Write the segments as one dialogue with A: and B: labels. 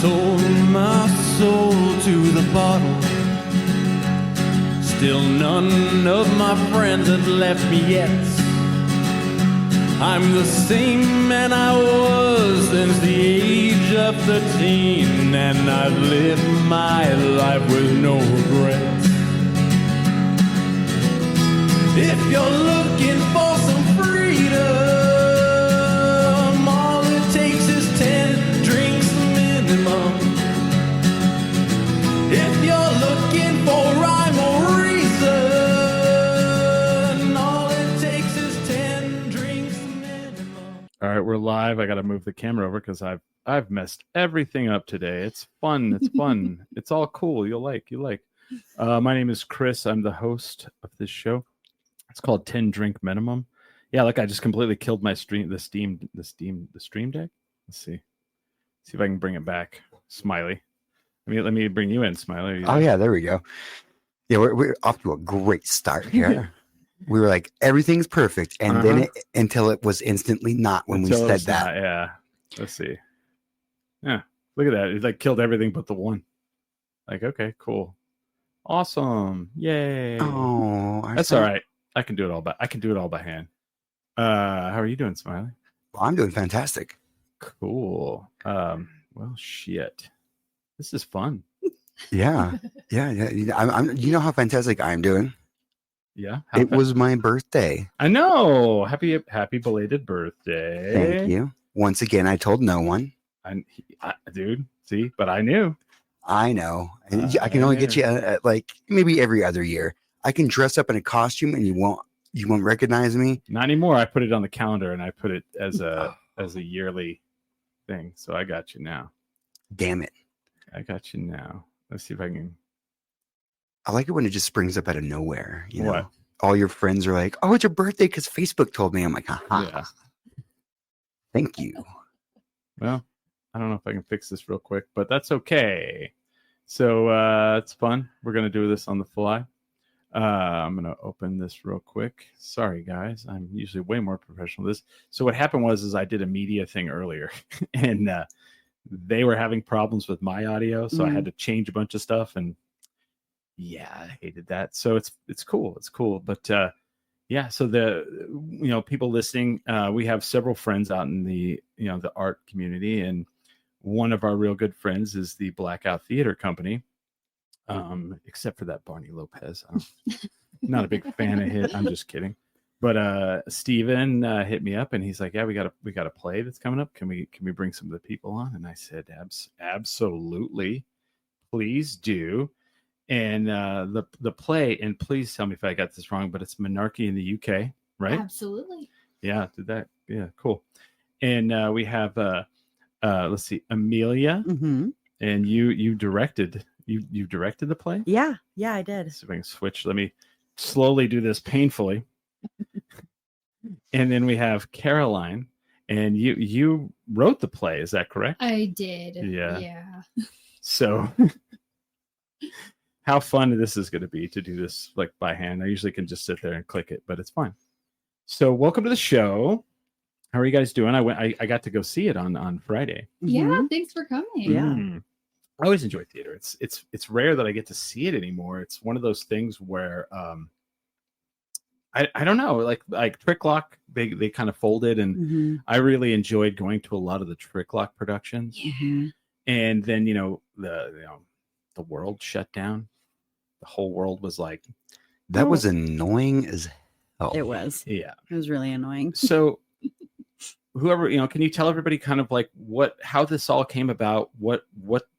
A: sold my soul to the bottle. Still none of my friends have left me yet. I'm the same man I was since the age of 13, and I've lived my life with no regrets. If you're looking for some freedom, all it takes is 10 drinks minimum. If you're looking for rhyme or reason, all it takes is 10 drinks minimum.
B: All right, we're live. I got to move the camera over because I've messed everything up today. It's fun. It's fun. It's all cool. You like. My name is Chris. I'm the host of this show. It's called 10 Drink Minimum. Yeah, look, I just completely killed my stream deck. Let's see if I can bring it back. Smiley. Let me bring you in, Smiley.
C: Oh yeah, there we go. Yeah, we're off to a great start here. We were like, everything's perfect, and then until it was instantly not when we said that.
B: Yeah. Let's see. Yeah, look at that. It like killed everything but the one. Like, okay, cool, awesome, yay.
C: Oh,
B: that's all right. I can do it all by hand. How are you doing, Smiley?
C: Well, I'm doing fantastic.
B: Cool. Well, shit. This is fun.
C: Yeah. I'm. You know how fantastic I'm doing.
B: Yeah.
C: It was my birthday.
B: I know. Happy belated birthday.
C: Thank you. Once again, I told no one.
B: Dude. See, but I knew.
C: I know. I can only get you like maybe every other year. I can dress up in a costume and you won't recognize me.
B: Not anymore. I put it on the calendar and I put it as a yearly thing. So I got you now.
C: Damn it.
B: I got you now. Let's see if I can.
C: I like it when it just springs up out of nowhere. You know,
B: what?
C: All your friends are like, "Oh, it's your birthday because Facebook told me." I'm like, "Haha."
B: Yeah.
C: Thank you.
B: Well, I don't know if I can fix this real quick, but that's okay. So it's fun. We're gonna do this on the fly. I'm going to open this real quick. Sorry, guys. I'm usually way more professional at this. So what happened was I did a media thing earlier, and they were having problems with my audio, so I had to change a bunch of stuff, and yeah, I hated that. So it's cool. It's cool. But yeah, so the people listening, we have several friends out in the the art community, and one of our real good friends is the Blackout Theatre Company. Except for that Barney Lopez. I'm not a big fan of it. I'm just kidding. But Steven hit me up and he's like, yeah, we got a play that's coming up. Can we bring some of the people on? And I said, absolutely. Please do. And the play, and please tell me if I got this wrong, but it's Menarche in the UK, right?
D: Absolutely.
B: Yeah, did that. Yeah, cool. And we have let's see, Amelia. And you directed. You directed the play?
E: Yeah, I did.
B: Let's see if I can switch. Let me slowly do this painfully. And then we have Caroline, and you wrote the play. Is that correct?
D: I did.
B: Yeah. So how fun this is going to be to do this like by hand. I usually can just sit there and click it, but it's fine. So welcome to the show. How are you guys doing? I got to go see it on Friday.
D: Yeah, thanks for coming.
E: Yeah.
B: I always enjoy theater. It's rare that I get to see it anymore. It's one of those things where I don't know, like Trick Lock, they kind of folded, and I really enjoyed going to a lot of the Trick Lock productions. And then the world shut down. The whole world was like,
C: that was annoying as hell.
E: It was.
B: Yeah,
E: it was really annoying.
B: So whoever, can you tell everybody kind of like how this all came about? What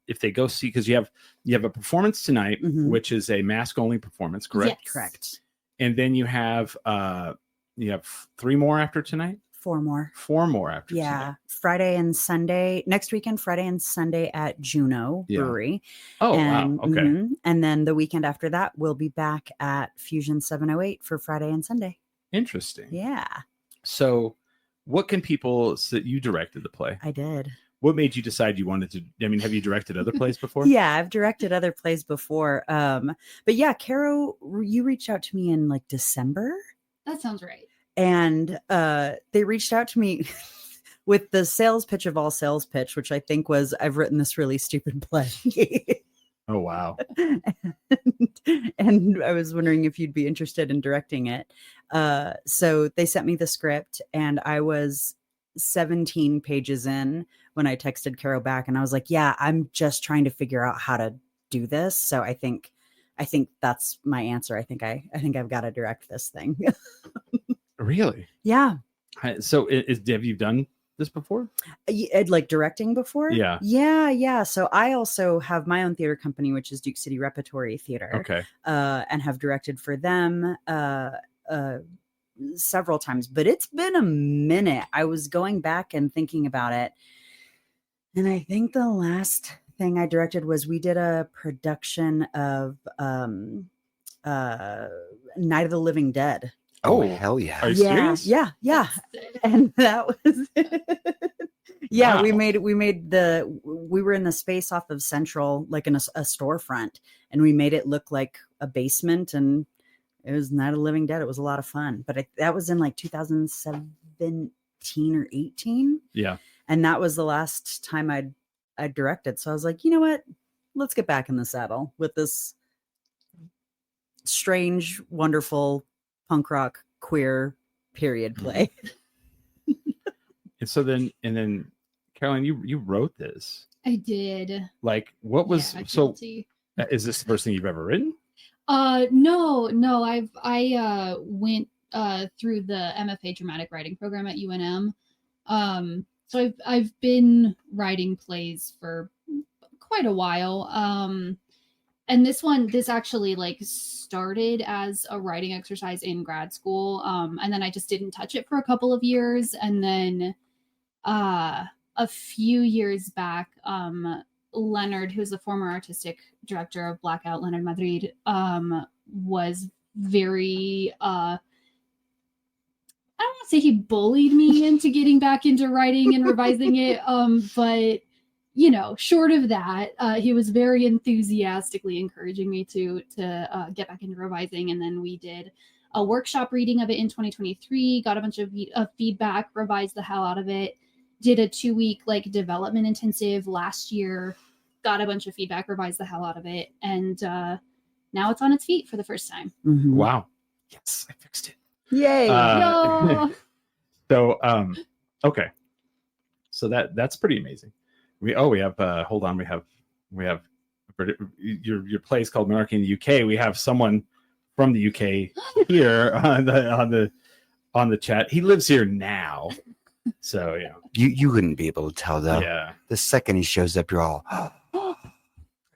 B: if they go see, because you have a performance tonight, which is a mask only performance, correct?
E: Yes. Correct.
B: And then you have 3 more after tonight.
E: 4 more.
B: 4 more after.
E: Yeah,
B: tonight.
E: Friday and Sunday next weekend. Friday and Sunday at Juno Brewery.
B: Oh, wow. Okay.
E: And then the weekend after that, we'll be back at Fusion 708 for Friday and Sunday.
B: Interesting.
E: Yeah.
B: So, what can people? So you directed the play.
E: I did.
B: What made you decide you wanted to? I mean, have you directed other plays before?
E: Yeah, I've directed other plays before. But yeah, Caro, you reached out to me in like December.
D: That sounds right.
E: And they reached out to me with the sales pitch of all sales pitch, which I think was, I've written this really stupid play.
B: Oh, wow.
E: and I was wondering if you'd be interested in directing it. So they sent me the script, and I was 17 pages in when I texted Caro back, and I was like, yeah, I'm just trying to figure out how to do this. So I think that's my answer. I think I've got to direct this thing.
B: Really?
E: Yeah.
B: So have you done this before?
E: Like directing before?
B: Yeah.
E: So I also have my own theater company, which is Duke City Repertory Theater.
B: Okay.
E: And have directed for them several times, but it's been a minute. I was going back and thinking about it, and I think the last thing I directed was, we did a production of Night of the Living Dead.
C: Oh, hell yeah.
B: Are you serious?
E: Yeah. And that was yeah,
B: Wow.
E: we were in the space off of Central, like in a storefront, and we made it look like a basement, and it was Night of the Living Dead. It was a lot of fun, but that was in like 2017 or 18.
B: Yeah.
E: And that was the last time I directed. So I was like, you know what? Let's get back in the saddle with this strange, wonderful punk rock queer period play.
B: And so then Caroline, you wrote this.
D: I did.
B: Like, what was
D: Yeah,
B: so?
D: guilty.
B: Is this the first thing you've ever written?
D: No. I went through the MFA dramatic writing program at UNM. So I've been writing plays for quite a while. And this actually like started as a writing exercise in grad school. And then I just didn't touch it for a couple of years. And then a few years back, Leonard, who's the former artistic director of Blackout, Leonard Madrid, was very I don't want to say he bullied me into getting back into writing and revising it, but short of that, he was very enthusiastically encouraging me to get back into revising. And then we did a workshop reading of it in 2023, got a bunch of feedback, revised the hell out of it, did a 2-week like development intensive last year, got a bunch of feedback, revised the hell out of it, and now it's on its feet for the first time.
E: Mm-hmm.
B: Wow. Yes, I fixed it.
E: Yay.
D: No.
B: So okay. So that's pretty amazing. We have hold on, we have your place called Menarche in the UK. We have someone from the UK here on the chat. He lives here now. So
C: You wouldn't be able to tell though.
B: yeah.
C: The second he shows up, you're all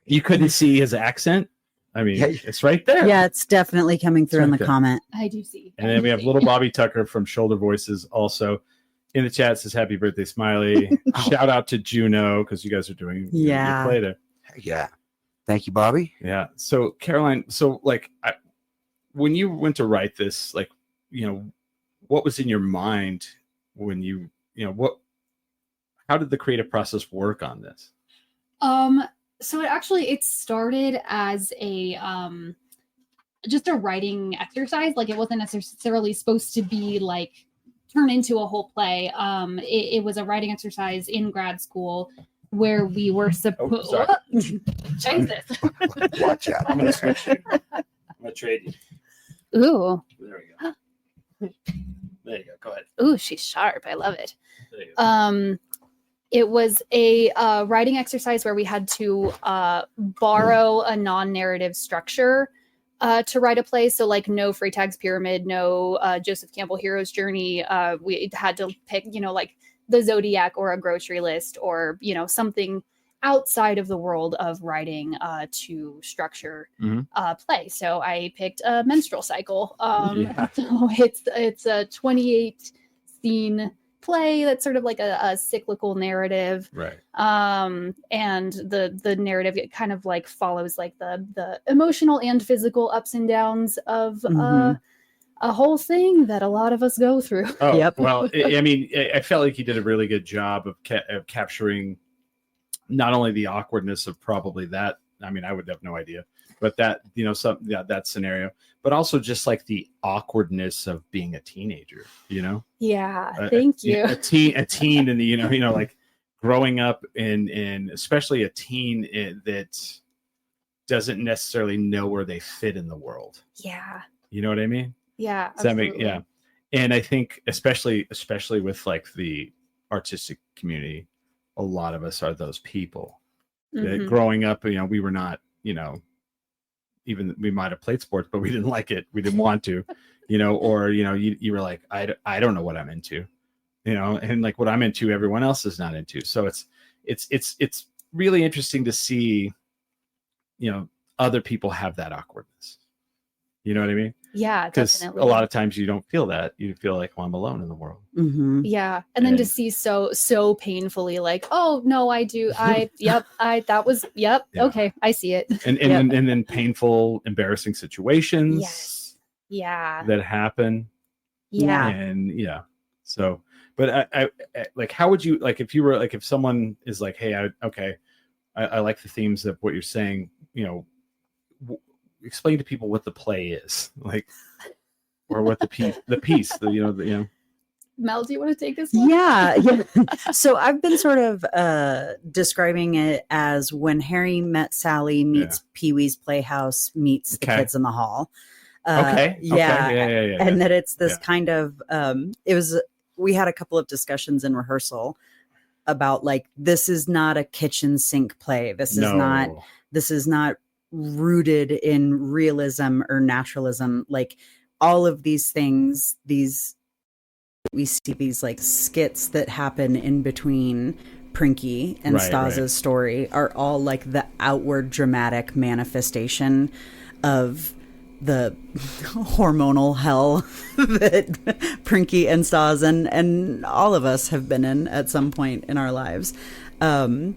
B: You couldn't see his accent. I mean,
C: Yeah.
B: it's right there.
E: Yeah, it's definitely coming through in the
B: Okay.
E: comment.
D: I do see.
B: And then we have little Bobby Tucker from Shoulder Voices also in the chat, says happy birthday, Smiley. Shout out to Juno, because you guys are doing
E: Yeah.
B: your play there.
C: yeah. Thank you, Bobby.
B: Yeah. So Caroline, when you went to write this, like, what was in your mind when how did the creative process work on this?
D: So it started as a just a writing exercise. Like, it wasn't necessarily supposed to be like turn into a whole play. It was a writing exercise in grad school where we were supposed Jesus.
C: Watch out.
B: I'm gonna switch you. I'm gonna trade you.
F: Ooh,
B: There we go. There you go. Go ahead.
F: ooh, she's sharp. I love it.
B: There you go.
D: It was a writing exercise where we had to borrow a non-narrative structure to write a play. So like no Freytag's Pyramid, no Joseph Campbell Hero's Journey. We had to pick, like the Zodiac or a grocery list or, something outside of the world of writing to structure play. So I picked a menstrual cycle.
B: Yeah.
D: So it's a 28 scene play that's sort of like a cyclical narrative,
B: Right.
D: and the narrative, it kind of like follows like the emotional and physical ups and downs of a whole thing that a lot of us go through.
B: Oh,
E: Yep.
B: well, I felt like he did a really good job of capturing not only the awkwardness of probably that. I mean, I would have no idea, but that, that scenario, but also just like the awkwardness of being a teenager,
F: Yeah. Thank you.
B: A teen and like growing up in especially a teen that doesn't necessarily know where they fit in the world.
F: Yeah.
B: You know what I mean?
F: Yeah.
B: Does that make, yeah. And I think especially with like the artistic community, a lot of us are those people that growing up, we were not, even we might have played sports, but we didn't like it. We didn't want to, or, you were like, I don't know what I'm into, and like what I'm into, everyone else is not into. So it's really interesting to see, other people have that awkwardness. You know what I mean?
F: Yeah,
B: because
F: definitely.
B: a lot of times you don't feel that. You feel like, well, I'm alone in the world.
E: Mm-hmm.
F: Yeah, and then to see so painfully, like, oh no, I do, okay, I see it.
B: And then painful, embarrassing situations.
F: Yes. Yeah.
B: That happen.
F: Yeah.
B: And so, but I like, how would you, like, if you were like, if someone is like, hey, I like the themes of what you're saying, explain to people what the play is, like, or what the piece,
D: Mel, do you want to take this one?
E: Yeah. So I've been sort of describing it as when Harry met Sally meets Pee-wee's Playhouse meets the kids in the hall. Yeah. And that it's this kind of we had a couple of discussions in rehearsal about like, this is not a kitchen sink play. This is not rooted in realism or naturalism. Like all of these things, we see these like skits that happen in between Prinky and Stas's story are all like the outward dramatic manifestation of the hormonal hell that Prinky and Stas and all of us have been in at some point in our lives. So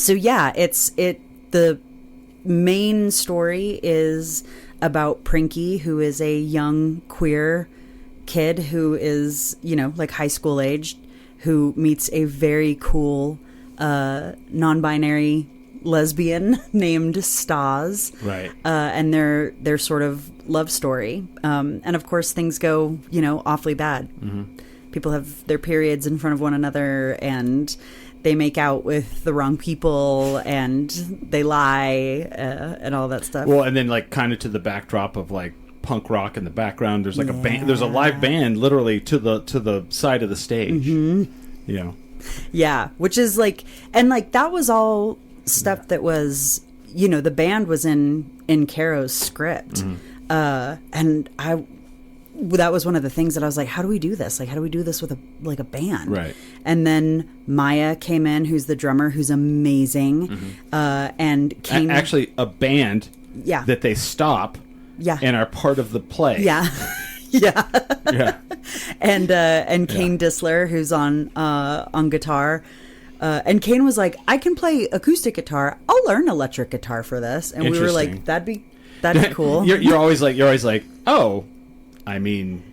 E: yeah, the main story is about Prinky, who is a young queer kid who is, like high school aged, who meets a very cool non-binary lesbian named Stas.
B: Right.
E: And their sort of love story. And of course things go, awfully bad. Mm-hmm. People have their periods in front of one another and they make out with the wrong people and they lie and all that stuff.
B: Well, and then like kind of to the backdrop of like punk rock in the background, there's like a band, there's a live band literally to the side of the stage.
E: Mm-hmm. Yeah, which is like, and like that was all stuff that was, the band was in Caro's script. Mm-hmm. And that was one of the things that I was like, how do we do this? Like, how do we do this with a band?
B: Right.
E: And then Maya came in, who's the drummer, who's amazing. Mm-hmm. And Kane,
B: actually a band that they stop and are part of the play.
E: Yeah. And Kane Dissler, who's on guitar. And Kane was like, I can play acoustic guitar. I'll learn electric guitar for this. And we were like, that'd be cool.
B: You're always like, oh, I mean,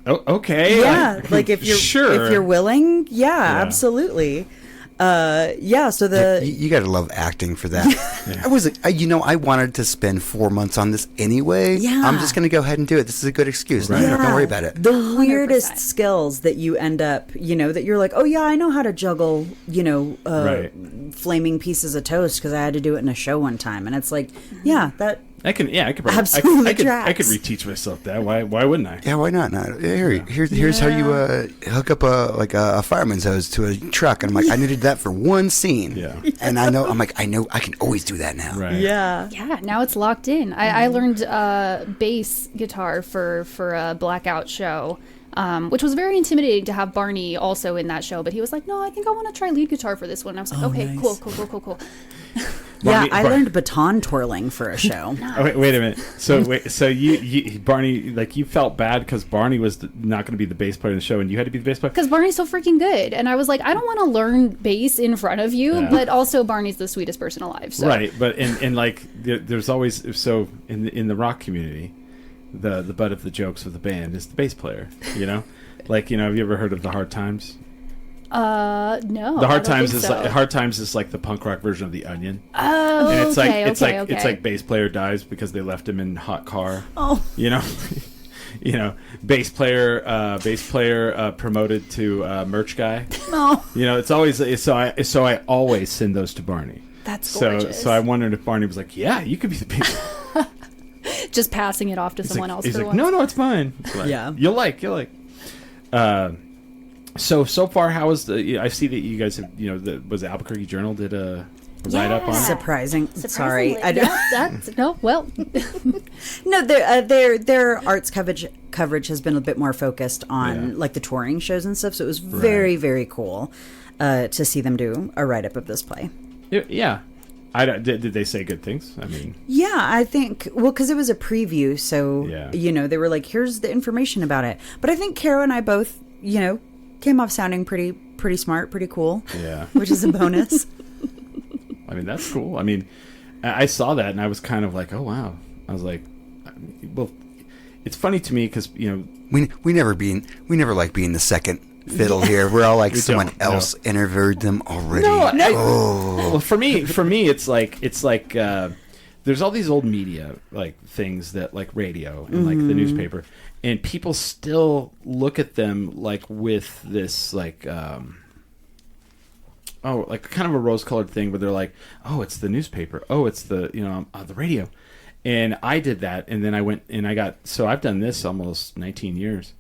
B: okay.
E: Yeah, like if you're willing, absolutely. So
C: you got to love acting for that. I was I wanted to spend 4 months on this anyway. Yeah, I'm just going to go ahead and do it. This is a good excuse. Right. Don't worry about it.
E: The weirdest skills that you end up, that you're like, oh yeah, I know how to juggle, flaming pieces of toast because I had to do it in a show one time, and it's like,
B: I could
E: absolutely
B: I could reteach myself that. Why wouldn't I?
C: Yeah, why not? Here's how you hook up a fireman's hose to a truck, and I'm like, I needed that for one scene. Yeah, and I know I can always do that now.
B: Right.
F: Yeah. Now it's locked in. I learned bass guitar for a Blackout show. Which was very intimidating to have Barney also in that show, but he was like, no, I think I want to try lead guitar for this one. And I was like, okay, nice. Cool.
E: I learned baton twirling for a show.
B: Nice. Wait a minute. So you Barney, like you felt bad because Barney was not going to be the bass player in the show, and you had to be the bass player
F: because Barney's so freaking good, and I was like, I don't want to learn bass in front of you, but also Barney's the sweetest person alive. So.
B: Right, but and like there's always in the rock community, the butt of the jokes of the band is the bass player. Like have you ever heard of the Hard Times?
F: No.
B: The Hard
F: I don't
B: Times
F: think
B: is
F: so.
B: Hard Times is like the punk rock version of the Onion.
F: Oh,
B: And it's
F: okay,
B: it's like bass player dies because they left him in hot car.
E: Oh.
B: You know, bass player promoted to merch guy.
E: No.
B: You know, it's always so I always send those to Barney.
F: That's gorgeous.
B: So I wondered if Barney was like, yeah, you could be the people.
F: Just passing it off to someone else.
B: He's
F: for
B: like,
F: once.
B: no, it's fine. It's like,
E: Yeah.
B: you'll like. So far, how was the? I see that you guys have. Was the Albuquerque Journal did a write up on it?
E: Sorry,
F: Surprisingly,
E: I don't.
F: yeah, that's no. Well,
E: No, their arts coverage has been a bit more focused on like the touring shows and stuff. So it was very very cool to see them do a write up of this play.
B: Yeah. Did they say good things? I mean,
E: Yeah, I think because it was a preview, so they were like, "Here's the information about it." But I think Caro and I both, came off sounding pretty smart, pretty cool.
B: Yeah.
E: Which is a bonus.
B: I mean, that's cool. I mean, I saw that and I was kind of like, oh wow. I was like, well, it's funny to me because
C: We never like being the second fiddle here. We're all like someone
B: don't,
C: else interviewed them already.
B: Well, for me, it's like there's all these old media like things that like radio and like the newspaper, and people still look at them like with this like like kind of a rose-colored thing where they're like, oh, it's the newspaper, oh, it's the the radio, and I did that, and then I went and I've done this almost 19 years.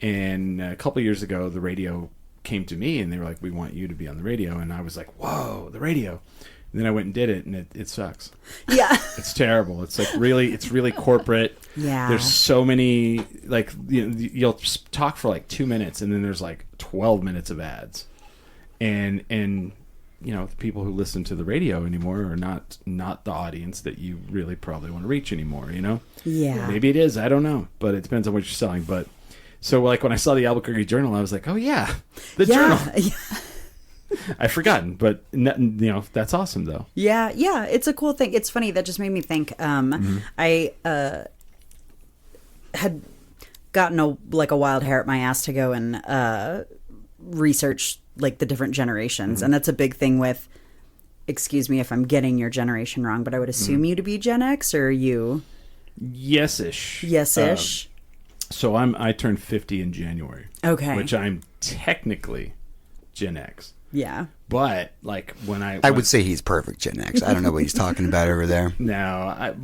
B: And a couple of years ago, the radio came to me and they were like, we want you to be on the radio. And I was like, whoa, the radio. And then I went and did it, and it sucks.
E: Yeah.
B: It's terrible. It's like it's really corporate.
E: Yeah.
B: There's so many, like, you'll talk for like 2 minutes and then there's like 12 minutes of ads. And the people who listen to the radio anymore are not the audience that you really probably want to reach anymore,
E: Yeah.
B: Maybe it is. I don't know. But it depends on what you're selling. But so, like, when I saw the Albuquerque Journal, I was like, oh, yeah, the Journal. I've forgotten, but, that's awesome, though.
E: Yeah, it's a cool thing. It's funny. That just made me think. I had gotten a wild hair at my ass to go and research, like, the different generations. And that's a big thing with, excuse me if I'm getting your generation wrong, but I would assume you to be Gen X, or you?
B: Yes-ish.
E: Yes-ish.
B: So I turned 50 in January.
E: Okay.
B: Which I'm technically Gen X.
E: Yeah.
B: But like when
C: I would say he's perfect Gen X. I don't know what he's talking about over there.
B: No,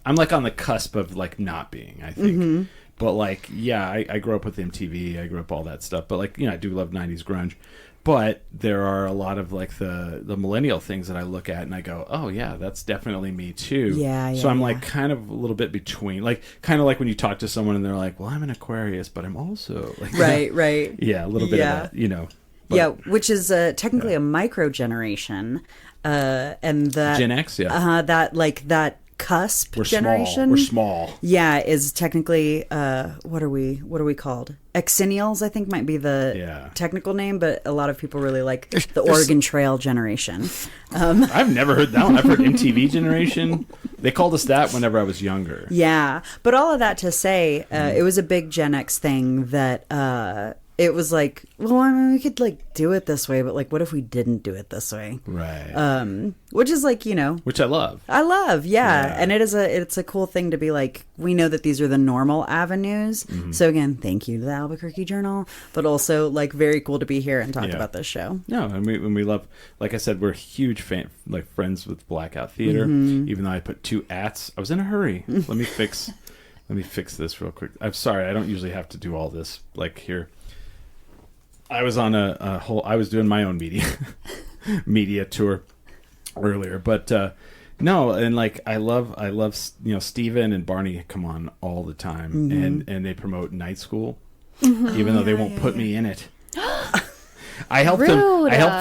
B: I'm like on the cusp of like not being, I think. But like, yeah, I grew up with MTV. I grew up all that stuff. But like, I do love 90s grunge. But there are a lot of like the millennial things that I look at and I go, oh yeah, that's definitely me too.
E: Yeah.
B: So I'm like kind of a little bit between, like kind of like when you talk to someone and they're like, well, I'm an Aquarius, but I'm also like,
E: right.
B: Yeah, a little bit of that, But,
E: yeah, which is technically a micro generation, and that
B: Gen X,
E: that cusp generation.
B: We're small.
E: Yeah, is technically what are we called? Exennials, I think, might be the technical name, but a lot of people really like the Oregon Trail generation.
B: I've never heard that one. I've heard MTV generation. They called us that whenever I was younger.
E: Yeah, but all of that to say, it was a big Gen X thing that it was like, well, I mean, we could like do it this way, but like, what if we didn't do it this way?
B: Right.
E: Which is like,
B: which I love.
E: Yeah. And it's a cool thing to be like, we know that these are the normal avenues. So again, thank you to the Albuquerque Journal, but also like very cool to be here and talk about this show.
B: No, and we love, like I said, we're huge friends with Blackout Theatre. Even though I put 2 ats, I was in a hurry. Let me fix this real quick. I'm sorry, I don't usually have to do all this like here. I was on I was doing my own media tour earlier, but no, and like I love Steven and Barney come on all the time, and they promote night school, even though they won't put me in it. I helped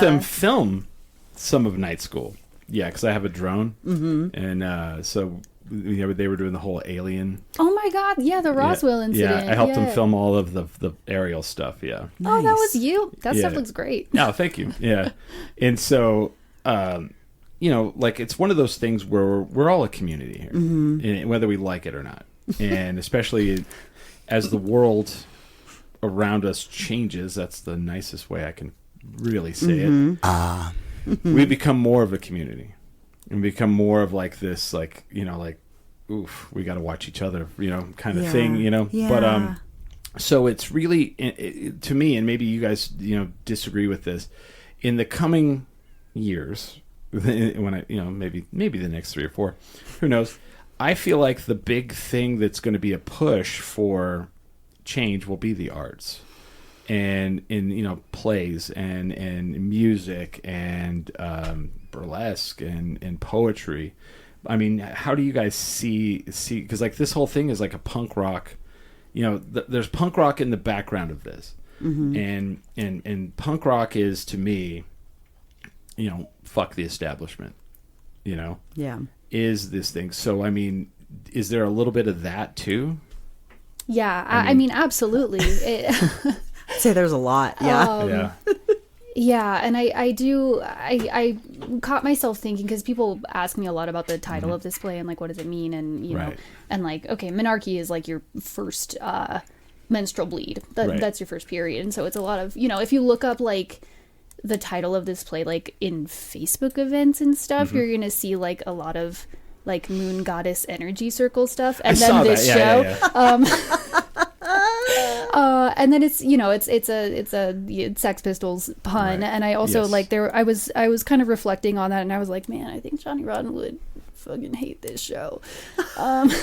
B: them film some of night school. Yeah, because I have a drone, and so they were doing the whole alien.
F: Oh my God! Yeah, the Roswell incident.
B: Yeah, I helped them film all of the aerial stuff. Yeah.
E: Nice.
F: Oh, that was you. That stuff looks great.
B: No, thank you. Yeah, and so like it's one of those things where we're all a community here, and whether we like it or not, and especially as the world around us changes, that's the nicest way I can really say it. We become more of a community and become more of like this, like, you know, like, oof, we got to watch each other, you know, kind of thing, you know.
E: Yeah.
B: But so it's really, to me, and maybe you guys, you know, disagree with this, in the coming years, when I, you know, maybe the next 3 or 4, who knows, I feel like the big thing that's going to be a push for change will be the arts, and in, you know, plays and music and burlesque and poetry. I mean, how do you guys see because like this whole thing is like a punk rock, you know, there's punk rock in the background of this, and punk rock is, to me, you know, fuck the establishment, you know, is this thing. So I mean, is there a little bit of that too?
F: Yeah, I mean, absolutely.
E: I'd say there's a lot. Yeah.
F: Yeah, and I caught myself thinking, because people ask me a lot about the title of this play and like, what does it mean? And, you know, and like, okay, Menarche is like your first menstrual bleed. That's your first period. And so it's a lot of, you know, if you look up like the title of this play, like in Facebook events and stuff, you're going to see like a lot of like moon goddess energy circle stuff. And then this show. And then it's, you know, it's a Sex Pistols pun, and I also like I was kind of reflecting on that, and I was like, man, I think Johnny Rotten would fucking hate this show.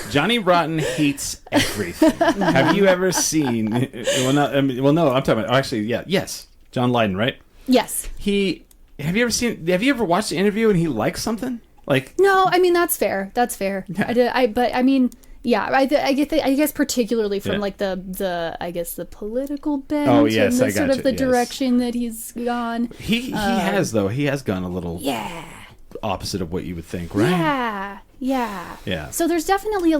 B: Johnny Rotten hates everything. Have you ever seen? No, I'm talking about actually. Yeah, yes, John Lydon, right?
F: Yes.
B: Have you ever watched the interview and he likes something? Like,
F: no, I mean that's fair. Yeah. But I mean. Yeah, I guess particularly from like the I guess the political bent and the sort of the direction that he's gone.
B: He has gone a little opposite of what you would think, right? Yeah. So
F: there's definitely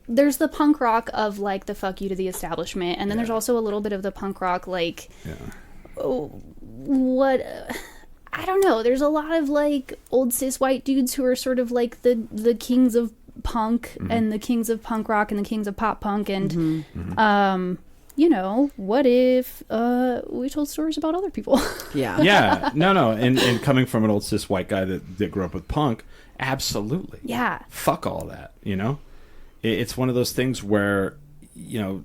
F: there's the punk rock of like the fuck you to the establishment, and then there's also a little bit of the punk rock like what I don't know. There's a lot of like old cis white dudes who are sort of like the kings of punk and the kings of punk rock and the kings of pop punk, and you know, what if we told stories about other people?
B: No, and coming from an old cis white guy that grew up with punk, absolutely, fuck all that, you know. It's one of those things where, you know,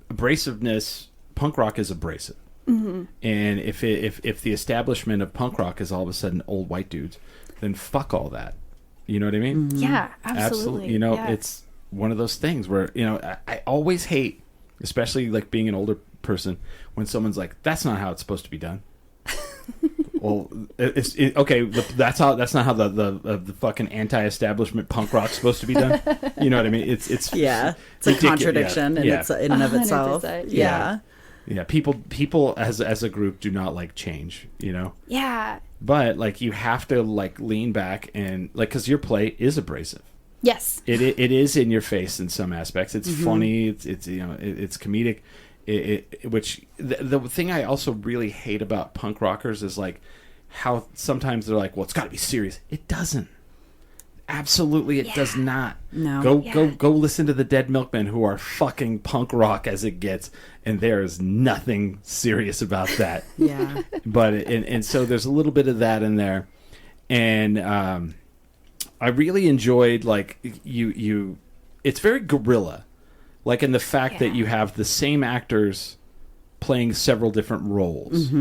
B: abrasiveness, punk rock is abrasive, and if the establishment of punk rock is all of a sudden old white dudes, then fuck all that. You know what I mean?
F: Yeah, absolutely.
B: You know, it's one of those things where, you know, I always hate, especially like being an older person, when someone's like, that's not how it's supposed to be done. Well, okay, that's not how the fucking anti-establishment punk rock's supposed to be done. You know what I mean? It's
E: a contradiction in and of itself.
B: Yeah. People as a group do not like change, you know?
F: Yeah.
B: But like you have to like lean back and like, because your play is abrasive.
F: Yes.
B: It is in your face in some aspects. It's funny. It's you know, it's comedic. Which the thing I also really hate about punk rockers is like how sometimes they're like, well, it's got to be serious. It doesn't. Absolutely, it does not.
E: No.
B: Go listen to the Dead Milkmen, who are fucking punk rock as it gets, and there is nothing serious about that.
E: Yeah.
B: But and so there's a little bit of that in there, and I really enjoyed like you. It's very guerrilla, like in the fact that you have the same actors playing several different roles.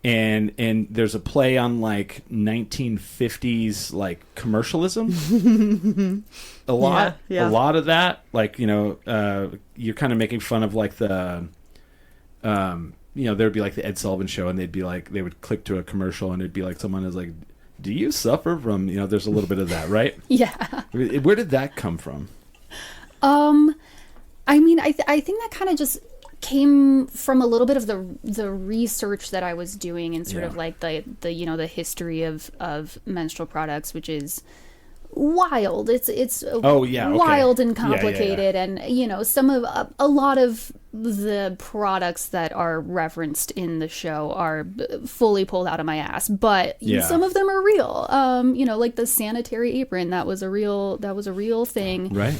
B: And there's a play on like 1950s like commercialism. A lot of that, like, you know, you're kind of making fun of like the you know, there'd be like the Ed Sullivan Show, and they'd be like, they would click to a commercial and it'd be like someone is like, do you suffer from, you know, there's a little bit of that, right?
F: Yeah.
B: Where did that come from?
F: I mean, I think that kind of just came from a little bit of the research that I was doing, and sort of like the you know, the history of menstrual products, which is wild. It's wild and complicated, and you know, some of a lot of the products that are referenced in the show are fully pulled out of my ass, but some of them are real. You know, like the sanitary apron, that was a real thing.
B: Right.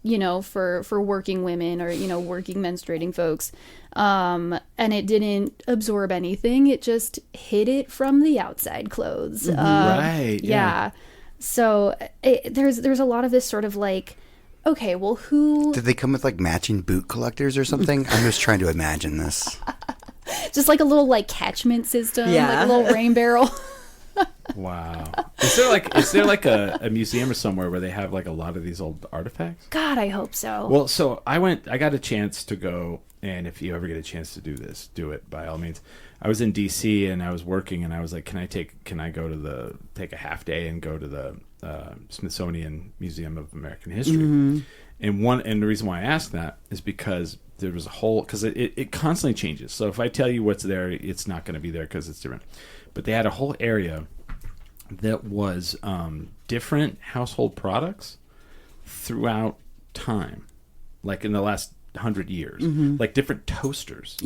F: You know, for working women or, you know, working menstruating folks. And it didn't absorb anything. It just hid it from the outside clothes.
B: Right.
F: Yeah. So there's a lot of this sort of like, okay, well, who...
C: Did they come with like matching boot collectors or something? I'm just trying to imagine this.
F: Just like a little like catchment system,
E: Yeah.
F: like a little rain barrel.
B: Wow. Is there like a museum or somewhere where they have like a lot of these old artifacts?
F: God, I hope so.
B: Well, so I got a chance to go, and if you ever get a chance to do this, do it by all means. I was in DC and I was working, and I was like, can I take a half day and go to the Smithsonian Museum of American History?
E: Mm-hmm.
B: And the reason why I asked that is because there was a whole, because it constantly changes. So if I tell you what's there, it's not going to be there because it's different. But they had a whole area that was different household products throughout time, like in the last 100 years, like different toasters,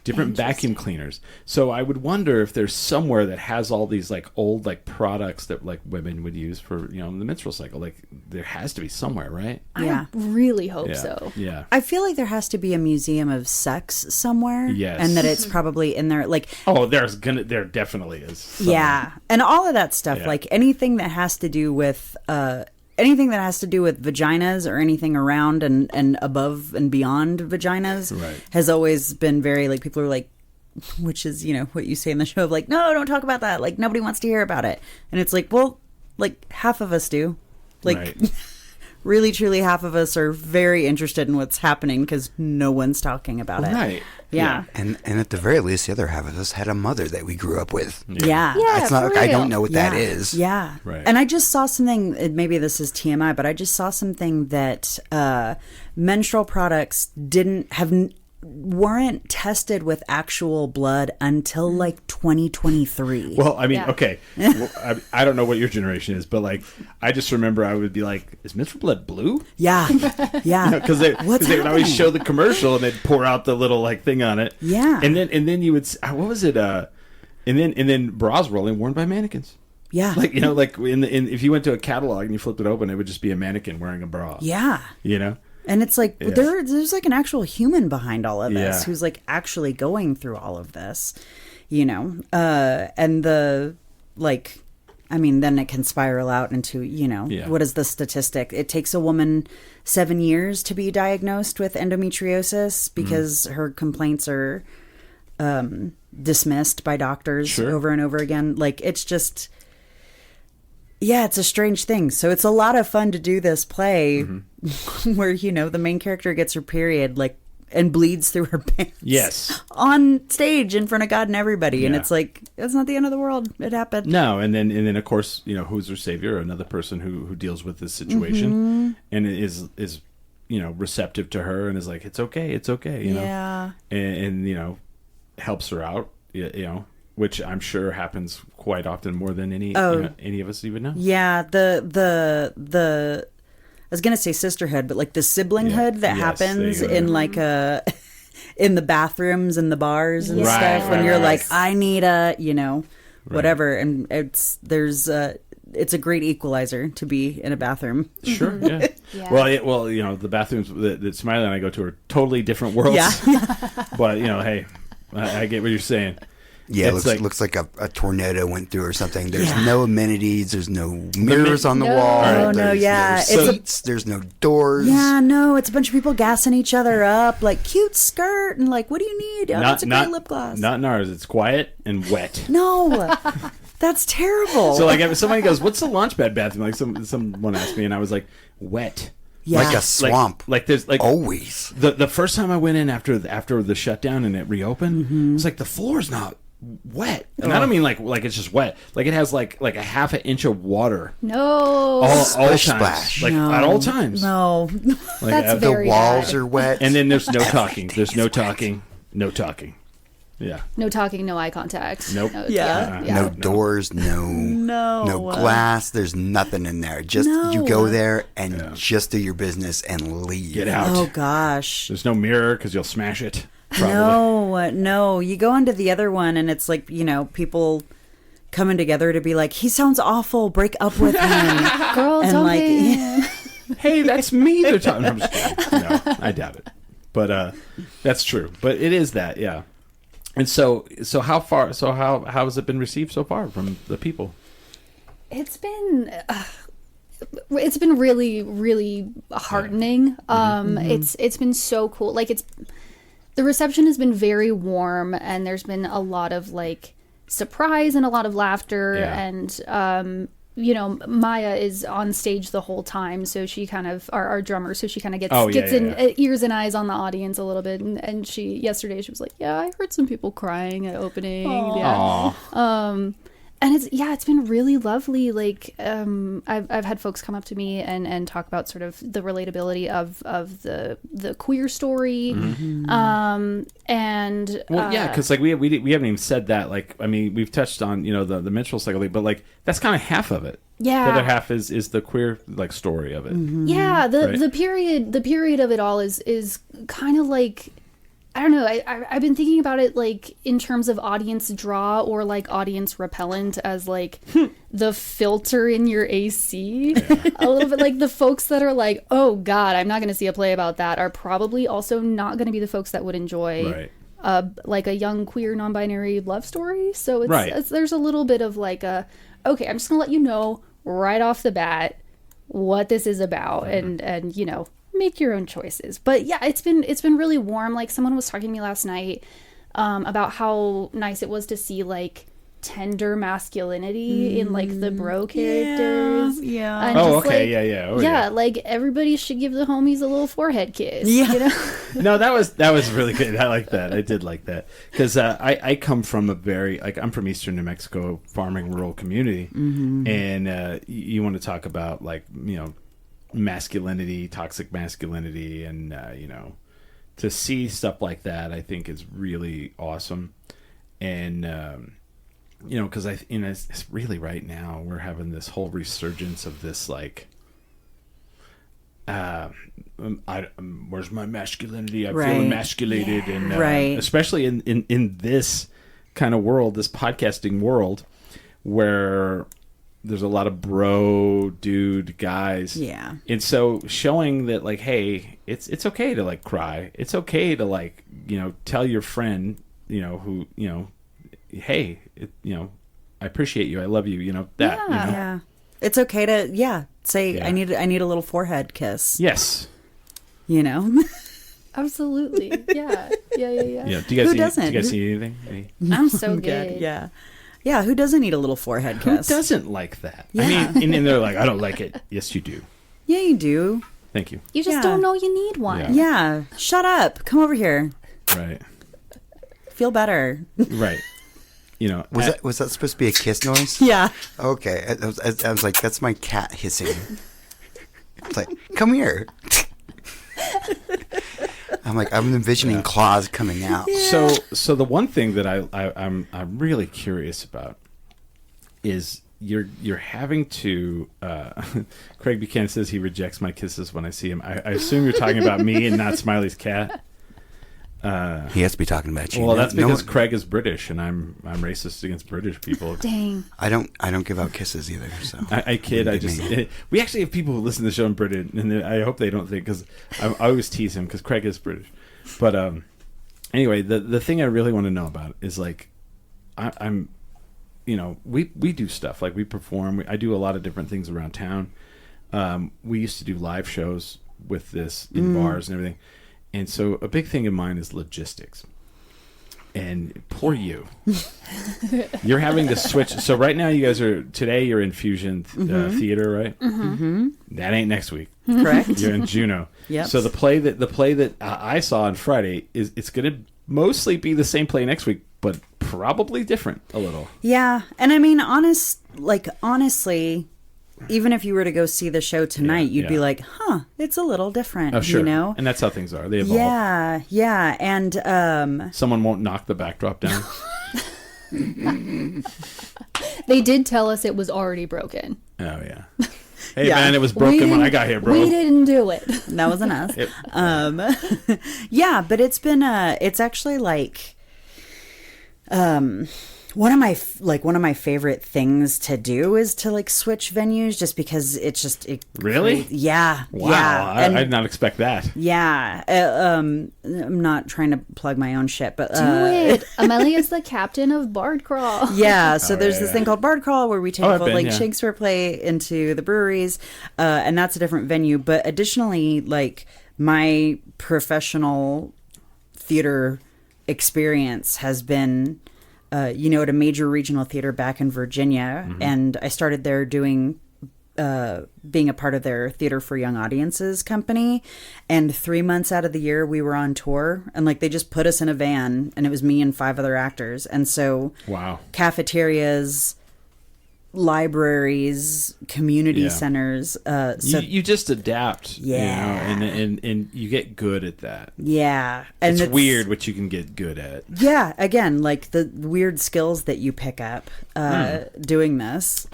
B: different vacuum cleaners. So I would wonder if there's somewhere that has all these like old like products that like women would use for, you know, the menstrual cycle. Like there has to be somewhere, right?
E: Yeah.
F: I really hope so.
B: Yeah.
E: I feel like there has to be a museum of sex somewhere.
B: Yes.
E: And that it's probably in there. Like,
B: Oh, there definitely is. somewhere.
E: yeah. And all of that stuff,
B: Yeah.
E: like anything that has to do with, vaginas or anything around and above and beyond vaginas
B: Right.
E: has always been very, like, people are like, which is, you know, what you say in the show of like, no, don't talk about that. Like, nobody wants to hear about it. And it's like, well, like half of us do. Like,
B: Right.
E: really, truly half of us are very interested in what's happening because no one's talking about it.
B: Right.
E: Yeah.
C: And at the very least, the other half of us had a mother that we grew up with.
E: Yeah.
F: Yeah,
C: It's not
F: for
C: like I don't
F: real.
C: know what that is.
E: Yeah.
B: Right.
E: And I just saw something, maybe this is TMI, but I just saw something that menstrual products weren't tested with actual blood until like 2023.
B: Well, I mean,
F: Yeah.
B: okay. Well, I don't know what your generation is, but like, I just remember I would be like, is menstrual blood blue?
E: Yeah. Yeah.
B: Because they would always
E: happening?
B: show the commercial and they'd pour out the little like thing on it.
E: Yeah.
B: And then you would, what was it? And then bras were only worn by mannequins.
E: Yeah.
B: Like, you know, like if you went to a catalog and you flipped it open, it would just be a mannequin wearing a bra.
E: Yeah.
B: You know?
E: And it's like
B: Yeah.
E: there's like an actual human behind all of this
B: Yeah.
E: who's like actually going through all of this, you know. And the like, I mean, then it can spiral out into, you know,
B: Yeah.
E: what is the statistic? It takes a woman 7 years to be diagnosed with endometriosis because her complaints are dismissed by doctors
B: Sure.
E: over and over again. Like, it's just. Yeah, it's a strange thing. So it's a lot of fun to do this play where, you know, the main character gets her period, like, and bleeds through her pants.
B: Yes.
E: On stage in front of God and everybody. And
B: Yeah.
E: it's like, it's not the end of the world. It happened.
B: No, and then of course, you know, who's her savior? Another person who deals with this situation and is you know, receptive to her and is like, it's okay, you know.
E: Yeah.
B: And you know, helps her out, you know, which I'm sure happens quite often more than any of us even know.
E: Yeah. The I was going to say sisterhood, but like the siblinghood that
B: Yes,
E: happens
B: there you go.
E: in like in the bathrooms and the bars and
F: Right,
E: stuff when
B: right,
E: you're
B: right.
E: like, I need a, you know, whatever. And it's a great equalizer to be in a bathroom.
B: Sure, yeah.
F: Yeah.
B: Well, you know, the bathrooms that Smiley and I go to are totally different worlds.
E: Yeah.
B: But, you know, hey, I get what you're saying.
C: Yeah,
B: It's
C: looks like a tornado went through or something. There's
E: Yeah.
C: no amenities. There's no mirrors on the
F: No.
C: wall.
F: Oh,
E: no,
C: There's
E: yeah.
C: no
E: It's a-
C: seats. There's no doors.
E: Yeah, no, it's a bunch of people gassing each other up, like cute skirt and like, what do you need? Oh, that's a great lip gloss.
B: Not in ours. It's quiet and wet.
E: No, that's terrible.
B: So, like, if somebody goes, what's the launchbad bathroom? Like, someone asked me, and I was like, wet.
E: yeah.
C: Like a swamp.
B: Like there's like
C: Always.
B: the first time I went in after the shutdown and it reopened, it was like the floor's not wet, and I don't mean like it's just wet. Like it has like a half an inch of water
F: No.
B: all
C: Splish
B: times,
C: splash.
B: like at all times.
E: No.
B: Like,
F: That's
C: The
F: very
C: walls
F: bad.
C: are wet.
B: and then there's no talking.
C: Everything
B: There's
C: is
B: no
C: wet.
B: talking. No talking. Yeah.
F: No talking, no eye contact.
B: Nope.
F: No,
E: Yeah.
C: No doors, no glass. There's nothing in there. Just you go there and just do your business and leave.
B: Get out.
E: Oh gosh.
B: There's no mirror because you'll smash it. Probably.
E: No. You go into the other one and it's like, people coming together to be like, he sounds awful. Break up with him.
F: Girl,
E: And
F: don't
E: like-
F: be-
B: Hey, that's me. They're talking. I'm just kidding. No, I doubt it. But that's true. But it is that, yeah. And so how has it been received so far from the people?
F: It's been really, really heartening. It's been so cool. Like the reception has been very warm, and there's been a lot of like surprise and a lot of laughter.
B: Yeah.
F: And Maya is on stage the whole time, so she kind of our drummer, so she kind of gets ears and eyes on the audience a little bit. And yesterday she was like, "Yeah, I heard some people crying at opening."
B: Aww.
F: Yeah. And it's been really lovely. Like, I've had folks come up to me and talk about sort of the relatability of the queer story.
B: Because like we haven't even said that. Like, I mean, we've touched on the menstrual cycle, but like that's kind of half of it.
F: Yeah,
B: the other half is the queer like story of it.
F: Yeah, the period of it all is kind of like, I don't know. I've been thinking about it like in terms of audience draw or like audience repellent as like the filter in your AC. A little bit like the folks that are like, oh God, I'm not going to see a play about that are probably also not going to be the folks that would enjoy like a young queer non-binary love story. So there's a little bit of like okay, I'm just going to let you know right off the bat what this is about and make your own choices. But yeah, it's been really warm. Like someone was talking to me last night about how nice it was to see like tender masculinity in like the bro characters.
E: Yeah.
F: And
B: Oh,
F: just,
B: okay.
F: like,
B: Yeah.
F: Yeah, like everybody should give the homies a little forehead kiss.
E: Yeah.
B: No, that was really good. I like that. I did like that because I come from a very I'm from Eastern New Mexico, farming rural community, and you want to talk about like masculinity, toxic masculinity, and to see stuff like that, I think is really awesome. And because it's really right now we're having this whole resurgence of this like, where's my masculinity? I feel emasculated, and especially in this kind of world, this podcasting world, where there's a lot of bro dude guys. Yeah. And so showing that like, hey, it's okay to like cry. It's okay to like, tell your friend, who, hey, I appreciate you. I love you. That.
E: Yeah. It's okay to say I need a little forehead kiss.
B: Yes.
F: Absolutely. Yeah.
B: Yeah. Do you guys see anything?
F: I'm so good.
E: Yeah. Yeah, who doesn't need a little forehead kiss?
B: Who doesn't like that?
E: Yeah.
B: I mean, and they're like, I don't like it. Yes, you do.
E: Yeah, you do.
B: Thank you.
F: You just don't know you need one.
E: Yeah. Shut up. Come over here.
B: Right.
E: Feel better.
B: Right.
C: Was that supposed to be a kiss noise?
E: Yeah.
C: Okay. I was like, that's my cat hissing. It's like, come here. I'm envisioning claws coming out.
B: Yeah. So the one thing that I'm really curious about is you're having to. Craig Buchanan says he rejects my kisses when I see him. I assume you're talking about me and not Smiley's cat.
C: He has to be talking about you.
B: Well, that's because Craig is British and I'm racist against British people.
F: Dang.
C: I don't give out kisses either. So
B: I kid. We actually have people who listen to the show in Britain, and I hope they don't think, because I always tease him because Craig is British. But anyway, the thing I really want to know about is like I'm we do stuff like we perform. I do a lot of different things around town. We used to do live shows with this in bars and everything. And so a big thing of mine is logistics. And poor you. You're having to switch. So right now today you're in Fusion Theater, right? Mm-hmm. That ain't next week.
E: Correct.
B: You're in Juneau.
E: Yep.
B: So the play that I saw on Friday it's going to mostly be the same play next week, but probably different a little.
E: Yeah. And I mean, honestly, even if you were to go see the show tonight, you'd be
B: yeah.
E: like, huh, it's a little different,
B: Oh, sure.
E: you know?
B: And that's how things are. They evolve.
E: Yeah, yeah. And
B: Someone won't knock the backdrop down.
F: They did tell us it was already broken.
B: Oh, yeah. Hey,
E: Yeah.
B: man, it was broken when I got here, bro.
F: We didn't do it.
E: that wasn't us. Yeah, but it's actually like one of my favorite things to do is to like switch venues, just because it
B: Really?
E: yeah.
B: Wow.
E: Yeah.
B: I did not expect that.
E: Yeah. I'm not trying to plug my own shit, but
F: Do it. Amelia's the captain of Bard Crawl.
E: yeah, so
B: Oh,
E: there's
B: yeah,
E: this
B: yeah.
E: thing called Bard Crawl where we take
B: I've
E: old
B: been,
E: like
B: yeah.
E: Shakespeare play into the breweries, and that's a different venue. But additionally, like my professional theater experience has been, at a major regional theater back in Virginia,
B: Mm-hmm.
E: and I started there doing. Being a part of their Theater for Young Audiences company, and 3 months out of the year we were on tour, and like they just put us in a van, and it was me and 5 other actors, and so
B: Wow.
E: cafeterias, libraries, community
B: Yeah.
E: centers. So
B: You just adapt.
E: Yeah.
B: You know, and you get good at that.
E: yeah, and
B: It's weird what you can get good at.
E: Yeah, again, like the weird skills that you pick up doing this.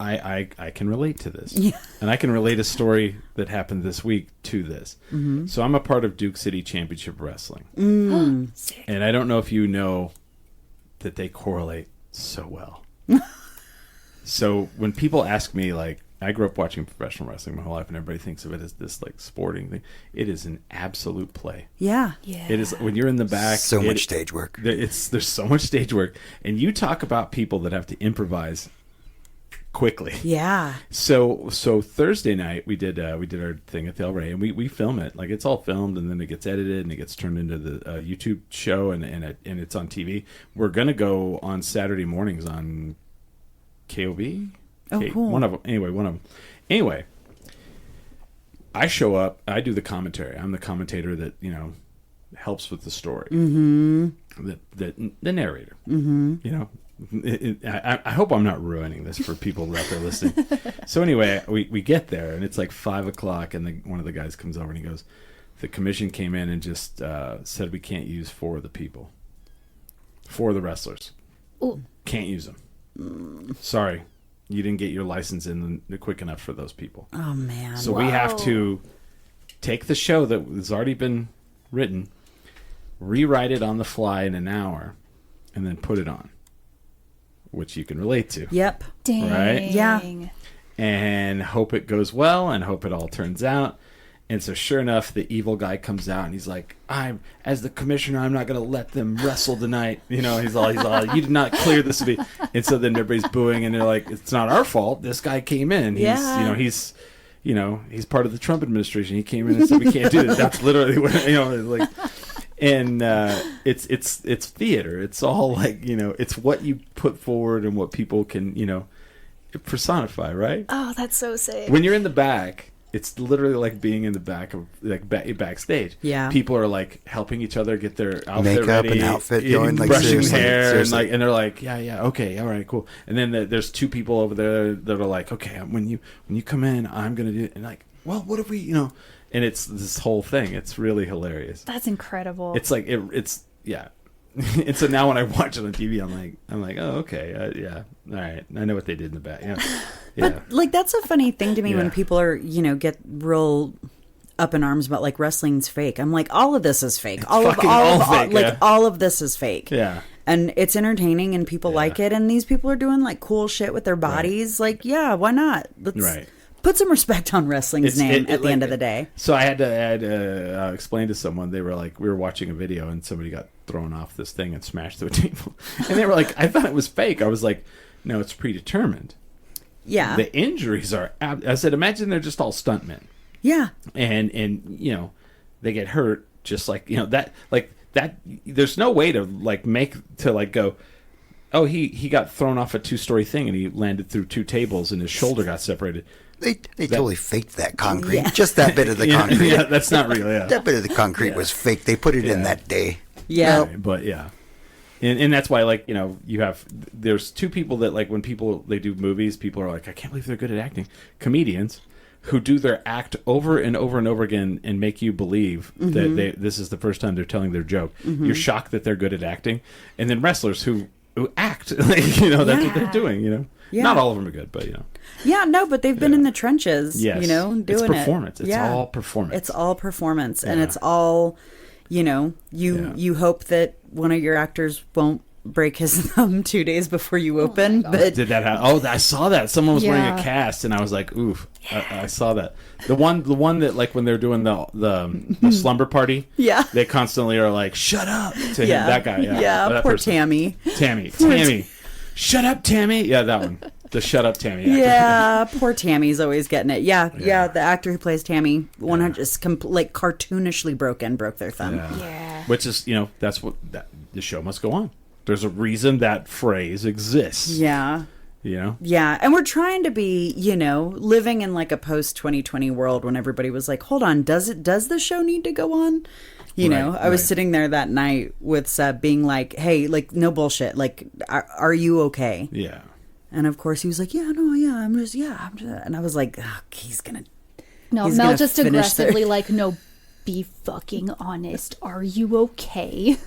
B: I can relate to this. And I can relate a story that happened this week to this.
E: Mm-hmm.
B: So I'm a part of Duke City Championship Wrestling.
F: Sick.
B: And I don't know if you know that they correlate so well. So when people ask me, like, I grew up watching professional wrestling my whole life, and everybody thinks of it as this like sporting thing. It is an absolute play.
E: Yeah.
F: Yeah.
B: It is when you're in the back.
C: So much stage work.
B: There's so much stage work, and you talk about people that have to improvise quickly.
E: Yeah.
B: So Thursday night we did our thing at the El Rey, and we film it. Like, it's all filmed, and then it gets edited and it gets turned into the YouTube show, and it's on TV. We're gonna go on Saturday mornings on KOB.
E: Oh, cool.
B: One of them. Anyway, I show up. I do the commentary. I'm the commentator that helps with the story. Mm-hmm. The narrator. Mm-hmm. I hope I'm not ruining this for people out there listening. So anyway, we get there, and it's like 5:00, and one of the guys comes over and he goes, "The commission came in and just said we can't use 4 of the people, 4 of the wrestlers.
F: Ooh.
B: Can't use them. Sorry, you didn't get your license in quick enough for those people.
E: Oh man.
B: So we have to take the show that has already been written, rewrite it on the fly in an hour, and then put it on." Which you can relate to.
E: Yep.
F: Dang.
B: Right?
E: Yeah.
B: And hope it goes well, and hope it all turns out. And so sure enough, the evil guy comes out, and he's like, as the commissioner, I'm not going to let them wrestle tonight. He's all, you did not clear this to me. And so then everybody's booing, and they're like, it's not our fault. This guy came in. He's part of the Trump administration. He came in and said, we can't do this. That's literally what, like... And it's theater. It's all like, it's what you put forward and what people can, personify, right?
F: Oh, that's so sick.
B: When you're in the back, it's literally like being in the back of backstage.
E: Yeah.
B: People are like helping each other get their outfit
C: Makeup
B: ready,
C: and outfit going, like,
B: brushing
C: seriously,
B: hair,
C: seriously.
B: and they're like, yeah, okay, all right, cool. And then there's 2 people over there that are like, okay, when you come in, I'm gonna do it. And like, well, what if we, And it's this whole thing. It's really hilarious.
F: That's incredible.
B: It's like it's yeah. And so now when I watch it on TV, I'm like, oh, okay, yeah, all right, I know what they did in the back. Yeah,
E: But like that's a funny thing to me when
B: Yeah.
E: people are, get real up in arms about like wrestling's fake. I'm like, all of this is fake. All
B: fucking all fake, yeah.
E: all of this is fake.
B: yeah.
E: And it's entertaining and people like it, and these people are doing like cool shit with their bodies. Like, yeah, why not? Let's
B: Right.
E: put some respect on wrestling's name at the
B: like,
E: end of the day.
B: So I had to explain to someone. They were like, we were watching a video and somebody got thrown off this thing and smashed through a table, and they were like, I thought it was fake. I was like, no, it's predetermined.
E: Yeah.
B: The injuries are. I said, imagine they're just all stuntmen.
E: Yeah.
B: And they get hurt just like that there's no way to go, oh, he got thrown off a 2-story thing and he landed through 2 tables and his shoulder got separated.
C: They totally faked that concrete. Just that bit of the
B: Yeah,
C: concrete.
B: yeah, that's not real. Yeah,
C: That bit of the concrete was fake. They put it in that day.
E: Yeah.
B: Right, but yeah, And that's why, like, you know, there's two people that, like, when they do movies, people are like, I can't believe they're good at acting. Comedians who do their act over and over and over again and make you believe that this is the first time they're telling their joke. You're shocked that they're good at acting. And then wrestlers who act, like, you know, that's what they're doing, you know. Yeah. Not all of them are good, but, you know.
E: Yeah, no, but they've been in the trenches,
B: yes.
E: you know, doing
B: it's performance. It's all performance.
E: It's all performance. And it's all, you know, you hope that one of your actors won't break his thumb 2 days before you open. But
B: did that happen? Oh, I saw that. Someone was wearing a cast, and I was like, oof. I saw that. The one that, like, when they're doing the slumber party, they constantly are like, shut up to him. That guy. Yeah,
E: poor
B: person.
E: Tammy.
B: Shut up, Tammy. Yeah, that one. The shut up Tammy actor.
E: Yeah, poor Tammy's always getting it. Yeah, the actor who plays Tammy, 100 like cartoonishly broke their thumb.
F: Yeah.
B: Which is, you know, that's what the show must go on. There's a reason that phrase exists.
E: Yeah.
B: You know?
E: Yeah, and we're trying to be, you know, living in like a post 2020 world when everybody was like, hold on, does the show need to go on? You know, I was sitting there that night with Seb being like, hey, like, no bullshit. Like, are you okay?
B: Yeah.
E: And of course he was like, I'm just. And I was like, oh, he's
F: Mel
E: gonna
F: just
E: finish
F: aggressively like, no, be fucking honest. Are you okay?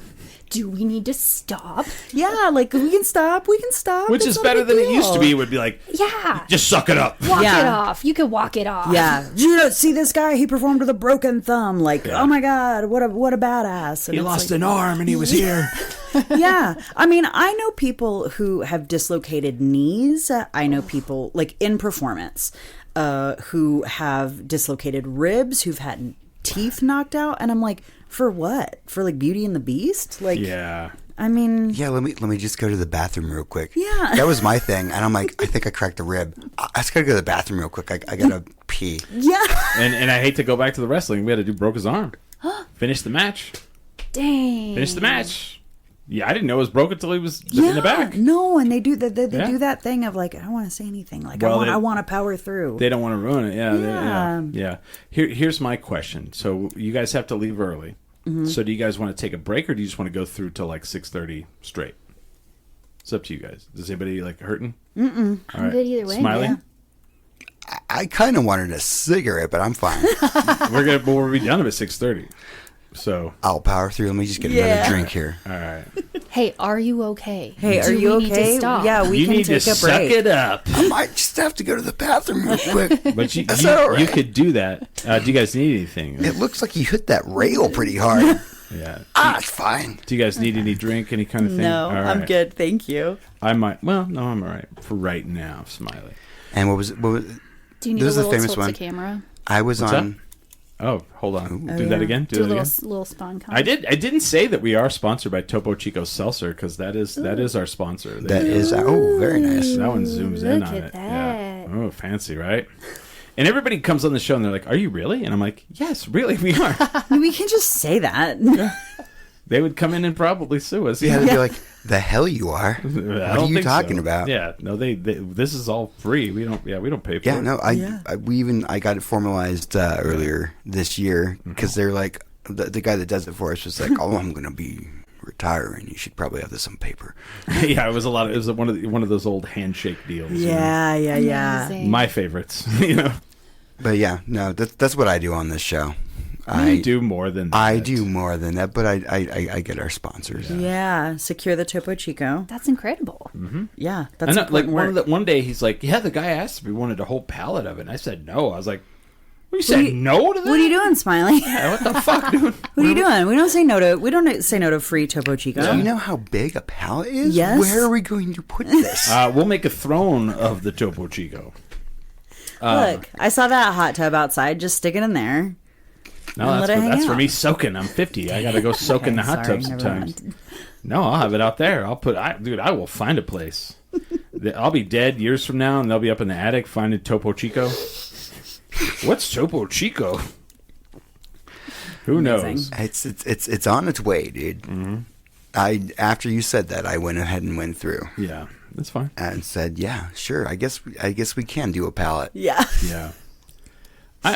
F: Do we need to stop?
E: Yeah, like, we can stop.
B: Which is better than it used to be. It would be like,
F: yeah,
B: just suck it up.
F: Walk it off. You could walk it off.
E: Yeah. You know, see this guy? He performed with a broken thumb. Like, oh my God, what a badass. And
B: he lost an arm and he was here.
E: Yeah. I mean, I know people who have dislocated knees. I know people, like, in performance, who have dislocated ribs, who've had teeth knocked out. And I'm like, for what? For, like, Beauty and the Beast? Like,
B: yeah.
E: I mean,
C: yeah. Let me just go to the bathroom real quick.
E: Yeah,
C: that was my thing, and I'm like, I think I cracked a rib. I just gotta go to the bathroom real quick. I gotta pee.
E: Yeah.
B: And I hate to go back to the wrestling. We had to do broke his arm. Finish the match.
F: Dang.
B: Finish the match. Yeah, I didn't know it was broken until he was in the back.
E: No, and they do that. They do that thing of like, I don't want to say anything. Like, I want to power through.
B: They don't want to ruin it. Yeah. Here's my question. So you guys have to leave early. Mm-hmm. So do you guys want to take a break, or do you just want to go through till like 6:30 straight? It's up to you guys. Does anybody like hurting?
F: I'm good either way.
B: Smiling?
C: Yeah. I kind of wanted a cigarette, but I'm fine.
B: We'll be done at 6:30. So
C: I'll power through. Let me just get another drink here.
B: All right.
F: Hey, are you okay?
E: Hey, are you okay?
F: Need to stop?
E: Yeah, we can take a break.
B: Suck it up.
C: I might just have to go to the bathroom real quick.
B: But you
C: right?
B: could do that. Do you guys need anything?
C: It looks like you hit that rail pretty hard.
B: Yeah.
C: It's fine.
B: Do you guys need any drink, any kind of thing?
E: No, I'm good. Thank you.
B: I might. Well, no, I'm all right for right now, Smiley.
C: And what was
F: do you need a little tilt to camera?
C: I was
B: What's
C: on.
B: Up? Oh, hold on. Do that again.
F: Do a little spawn comment.
B: I didn't say that we are sponsored by Topo Chico Seltzer, because that is our sponsor.
C: That is very nice.
B: That one zooms in on it.
F: That.
B: Yeah. Oh, fancy, right? And everybody comes on the show and they're like, "Are you really?" And I'm like, "Yes, really, we are."
E: We can just say that.
B: They would come in and probably sue us.
C: Yeah, they'd be like, "The hell you are? What are you talking about?"
B: Yeah, no, they this is all free. We don't pay for it.
C: Yeah, no, I got it formalized earlier this year because they're like, the guy that does it for us was like, "Oh, I'm gonna be retiring. You should probably have this on paper."
B: Yeah, it was one of those old handshake deals.
E: Yeah,
B: you know?
E: yeah.
B: My favorites, you know.
C: But yeah, no, that's what I do on this show.
B: I do more than that.
C: I do more than that, but I get our sponsors.
E: Yeah, secure the Topo Chico.
F: That's incredible.
B: Mm-hmm.
E: Yeah, that's
B: like one day he's like, "Yeah, the guy asked if we wanted a whole pallet of it." And I said no. I was like, "We said no to that?
E: What are you doing, Smiley?
B: Yeah, what the fuck, dude?
E: What are you doing? We don't say no to free Topo Chico.
C: Do you know how big a pallet is?
E: Yes.
C: Where are we going to put this?
B: We'll make a throne of the Topo Chico.
E: Look, I saw that hot tub outside. Just stick it in there.
B: No, that's for me soaking. I'm 50. I gotta go soak in the hot tub sometimes. No, I'll have it out there. I will find a place. I'll be dead years from now, and they'll be up in the attic finding Topo Chico. What's Topo Chico? Who knows?
C: It's on its way, dude. Mm-hmm. After you said that, I went ahead and went through.
B: Yeah, that's fine.
C: And said, yeah, sure. I guess we can do a pallet.
E: Yeah.
B: Yeah.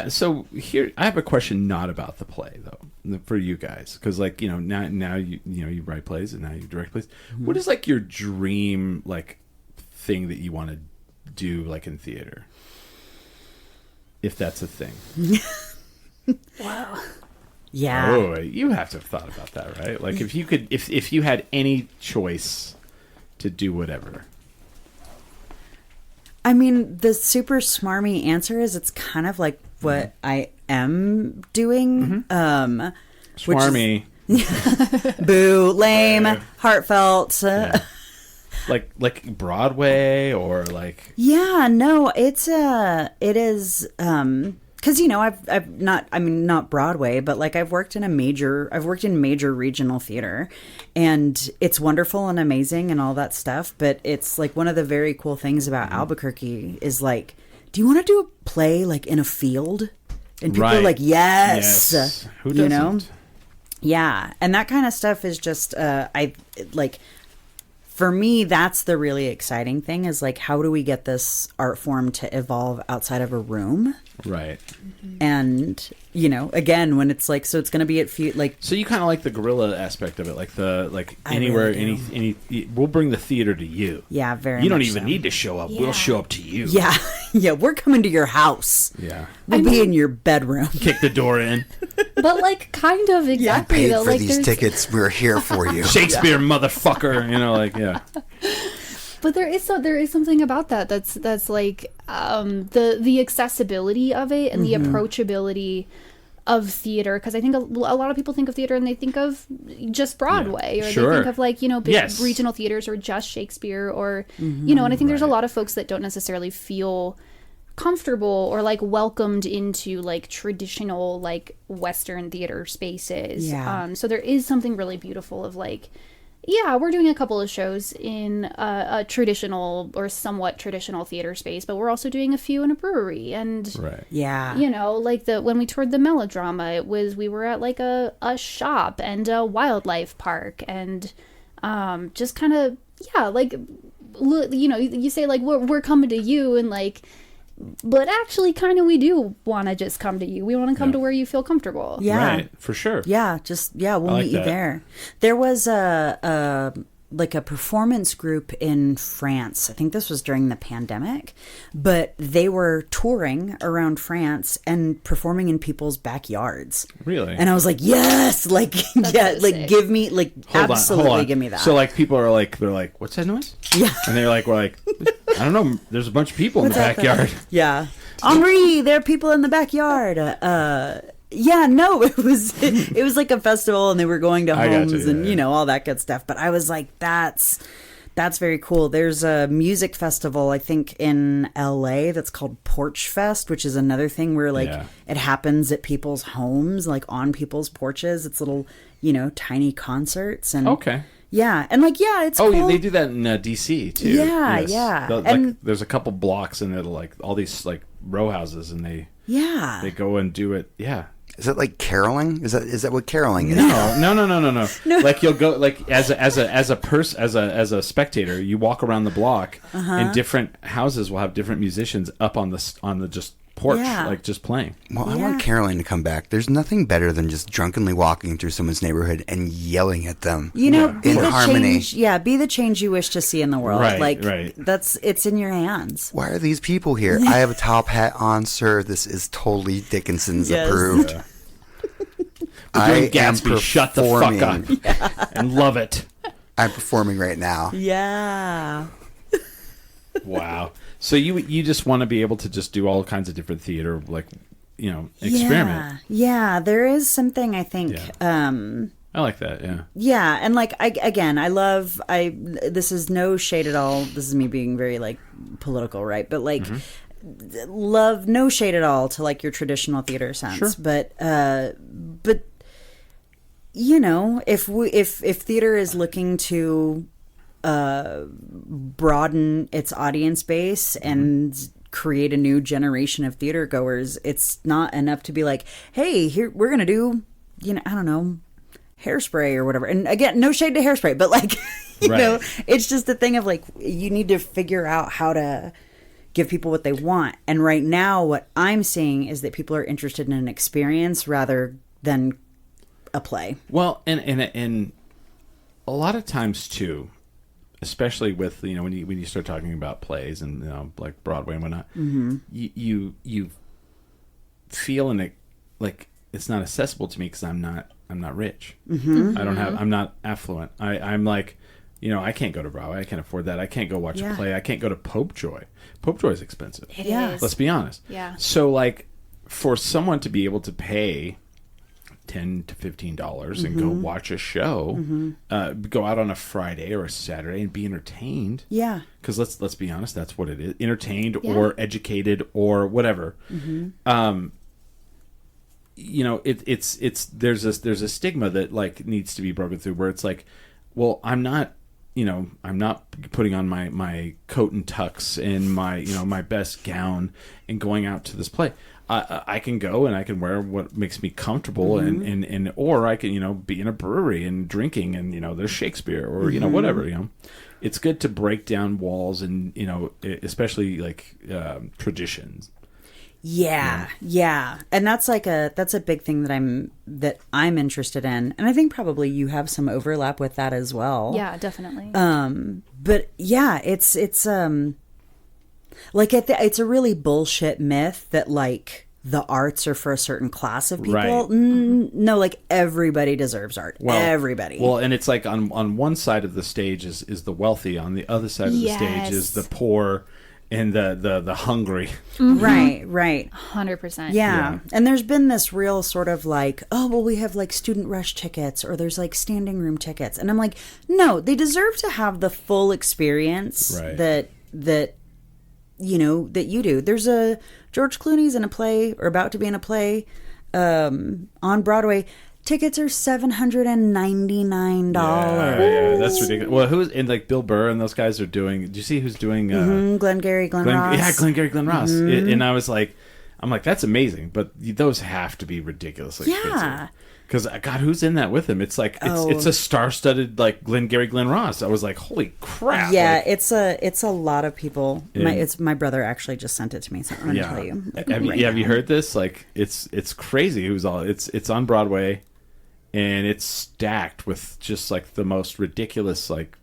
B: So here, I have a question not about the play, though. for you guys? Because like now you write plays and now you direct plays. What is like your dream like thing that you want to do like in theater, if that's a thing?
F: Wow.
E: Yeah.
B: Oh, you have to have thought about that, right? Like if you could, if you had any choice to do whatever.
E: I mean, the super smarmy answer is it's kind of like what I am doing.
B: Smarmy.
E: Boo, lame, heartfelt.
B: Yeah. Like Broadway or like.
E: Yeah, no, it is, because I've not Broadway, but like I've worked in major regional theater, and it's wonderful and amazing and all that stuff. But it's like one of the very cool things about Albuquerque is like, do you want to do a play like in a field? And people are like, yes.
B: Who doesn't?
E: Yeah, and that kind of stuff is just for me, that's the really exciting thing is like, how do we get this art form to evolve outside of a room?
B: Right.
E: And, again, when it's like, so it's going to be at
B: so you kind of like the guerrilla aspect of it, like anywhere,
E: really
B: we'll bring the theater to you.
E: Yeah, very
B: You don't
E: much
B: even
E: so.
B: need to show up.
F: Yeah.
B: We'll show up to you.
E: Yeah. Yeah. We're coming to your house.
B: Yeah.
E: We'll be in your bedroom.
B: Kick the door in.
F: But like kind of exactly
C: Paid
F: though.
C: for
F: Like
C: these
F: there's
C: tickets. We're here for you.
B: Shakespeare, motherfucker. Yeah.
F: But there is something about that that's like the accessibility of it and the approachability of theater, because I think a lot of people think of theater and they think of just Broadway, or they think of like big regional theaters or just Shakespeare, or and I think there's a lot of folks that don't necessarily feel comfortable or like welcomed into like traditional like Western theater spaces. So there is something really beautiful of like, yeah, we're doing a couple of shows in a traditional or somewhat traditional theater space, but we're also doing a few in a brewery. And, like when we toured the Melodrama, we were at like a shop and a wildlife park, and just kind of, like, you say like, we're coming to you, and like, but actually kind of we do want to just come to you. We want to come to where you feel comfortable.
E: Yeah.
B: Right, for sure.
E: Yeah, we'll meet you there. There was a performance group in France. I think this was during the pandemic, but they were touring around France and performing in people's backyards.
B: Really?
E: And I was like, yes, like
F: sick.
E: give me hold on. Give me that.
B: So like people are like, they're like, what's that noise?
E: Yeah.
B: And we're like, I don't know. There's a bunch of people in the backyard.
E: Yeah. Henri, there are people in the backyard. Yeah, no, it was like a festival, and they were going to homes and all that good stuff. But I was like, that's very cool. There's a music festival, I think, in LA that's called Porch Fest, which is another thing where like it happens at people's homes, like on people's porches. It's little, tiny concerts and
B: okay.
E: Yeah, and like it's
B: cool.
E: cool.
B: They do that in DC too.
E: Yeah,
B: yes.
E: yeah.
B: Like, there's a couple blocks and it'll like all these like row houses, and they go and do it. Yeah.
C: Is it like caroling? Is that what caroling is?
B: No. Like you'll go like as a spectator, you walk around the block, and different houses will have different musicians up on the just porch, like just playing.
C: Well, I want caroling to come back. There's nothing better than just drunkenly walking through someone's neighborhood and yelling at them.
E: Be
C: in
E: the
C: harmony.
E: change. Yeah, be the change you wish to see in the world.
B: Right,
E: it's in your hands.
C: Why are these people here? I have a top hat on, sir. This is totally Dickinson's approved.
B: Yeah.
C: I
B: Gatsby,
C: am
B: shut the fuck up and love it.
C: I'm performing right now.
E: Yeah.
B: Wow. So you just want to be able to just do all kinds of different theater, like, experiment.
E: Yeah, there is something I think.
B: Yeah. I like that. Yeah.
E: Yeah, and like this is no shade at all. This is me being very like political, right? But like. Love, no shade at all to like your traditional theater sense, sure. But if theater is looking to broaden its audience base and create a new generation of theater goers, it's not enough to be like, hey, here we're gonna do I don't know, Hairspray or whatever. And again, no shade to Hairspray, but like it's just a thing of like, you need to figure out how to give people what they want. And right now what I'm seeing is that people are interested in an experience rather than a play.
B: Well, and a lot of times too, especially with when you start talking about plays and like Broadway and whatnot, you feel like it's not accessible to me because I'm not rich. I'm not affluent. I'm like, I can't go to Broadway. I can't afford that. I can't go watch a play. I can't go to Pope Joy. Pope Joy is expensive.
F: It is.
B: Let's be honest.
F: Yeah.
B: So like, for someone to be able to pay $10 to $15 and go watch a show, go out on a Friday or a Saturday and be entertained.
E: Yeah.
B: Because let's be honest, that's what it is: entertained or educated or whatever. It's there's a stigma that like needs to be broken through, where it's like, well, I'm not putting on my coat and tux and my my best gown and going out to this play. I can go and I can wear what makes me comfortable and or I can be in a brewery and drinking and there's Shakespeare or whatever. It's good to break down walls and especially like traditions.
E: Yeah. And that's a big thing that I'm interested in. And I think probably you have some overlap with that as well.
F: Yeah, definitely.
E: But yeah, it's like it's a really bullshit myth that like the arts are for a certain class of people.
B: Right.
E: No, like everybody deserves art. Everybody.
B: Well, and it's like on one side of the stage is the wealthy, on the other side of the stage is the poor and the hungry.
E: Right.
F: 100%.
E: Yeah. And there's been this real sort of like, oh, well, we have like student rush tickets or there's like standing room tickets. And I'm like, no, they deserve to have the full experience that you do. There's a George Clooney's in a play or about to be in a play on Broadway. Tickets are $799.
B: Yeah, that's ridiculous. Well, who's in like Bill Burr and those guys are doing? Do you see who's doing?
E: Glengarry Glen Ross.
B: Yeah, Glengarry Glen Ross. And I was like, that's amazing, but those have to be ridiculously expensive. Because God, who's in that with him? It's like it's a star-studded like Glengarry Glen Ross. I was like, holy crap!
E: Yeah,
B: like,
E: it's a lot of people. My brother actually just sent it to me, so I'm going to tell you.
B: Have you heard this? Like it's crazy. It's on Broadway, and it's stacked with just like the most ridiculous like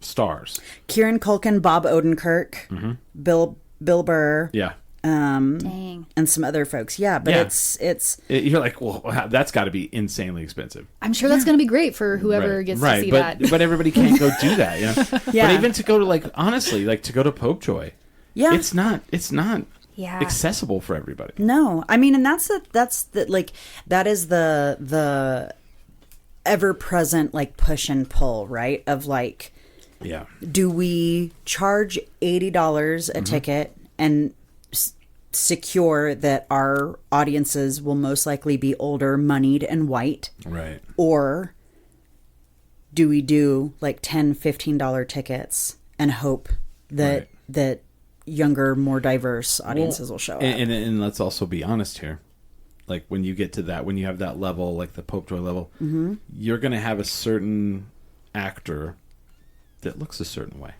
B: stars.
E: Kieran Culkin, Bob Odenkirk, Bill Burr.
B: Yeah.
F: Dang.
E: And some other folks. Yeah, but it's
B: you're like, well, that's got to be insanely expensive.
F: I'm sure that's going to be great for whoever gets to see that.
B: But everybody can't go do that, But even to go to like, honestly, like to go to Pope Joy, it's not accessible for everybody.
E: No, I mean, and that is the ever present like push and pull, right? Of like, do we charge $80 a ticket and secure that our audiences will most likely be older, moneyed, and white?
B: Right.
E: Or do we do like $10, $15 tickets and hope that younger, more diverse audiences will show up?
B: And let's also be honest here. Like when you get to that, when you have that level, like the Pope Joy level, you're going to have a certain actor that looks a certain way.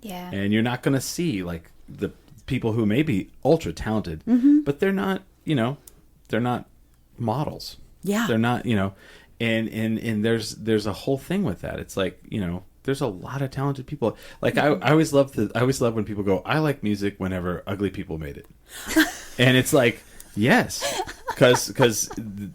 F: Yeah.
B: And you're not going to see like the people who may be ultra talented, but they're not, they're not models.
E: Yeah.
B: They're not, and there's a whole thing with that. It's like, there's a lot of talented people. Like I always love when people go, I like music whenever ugly people made it. And it's like, yes, because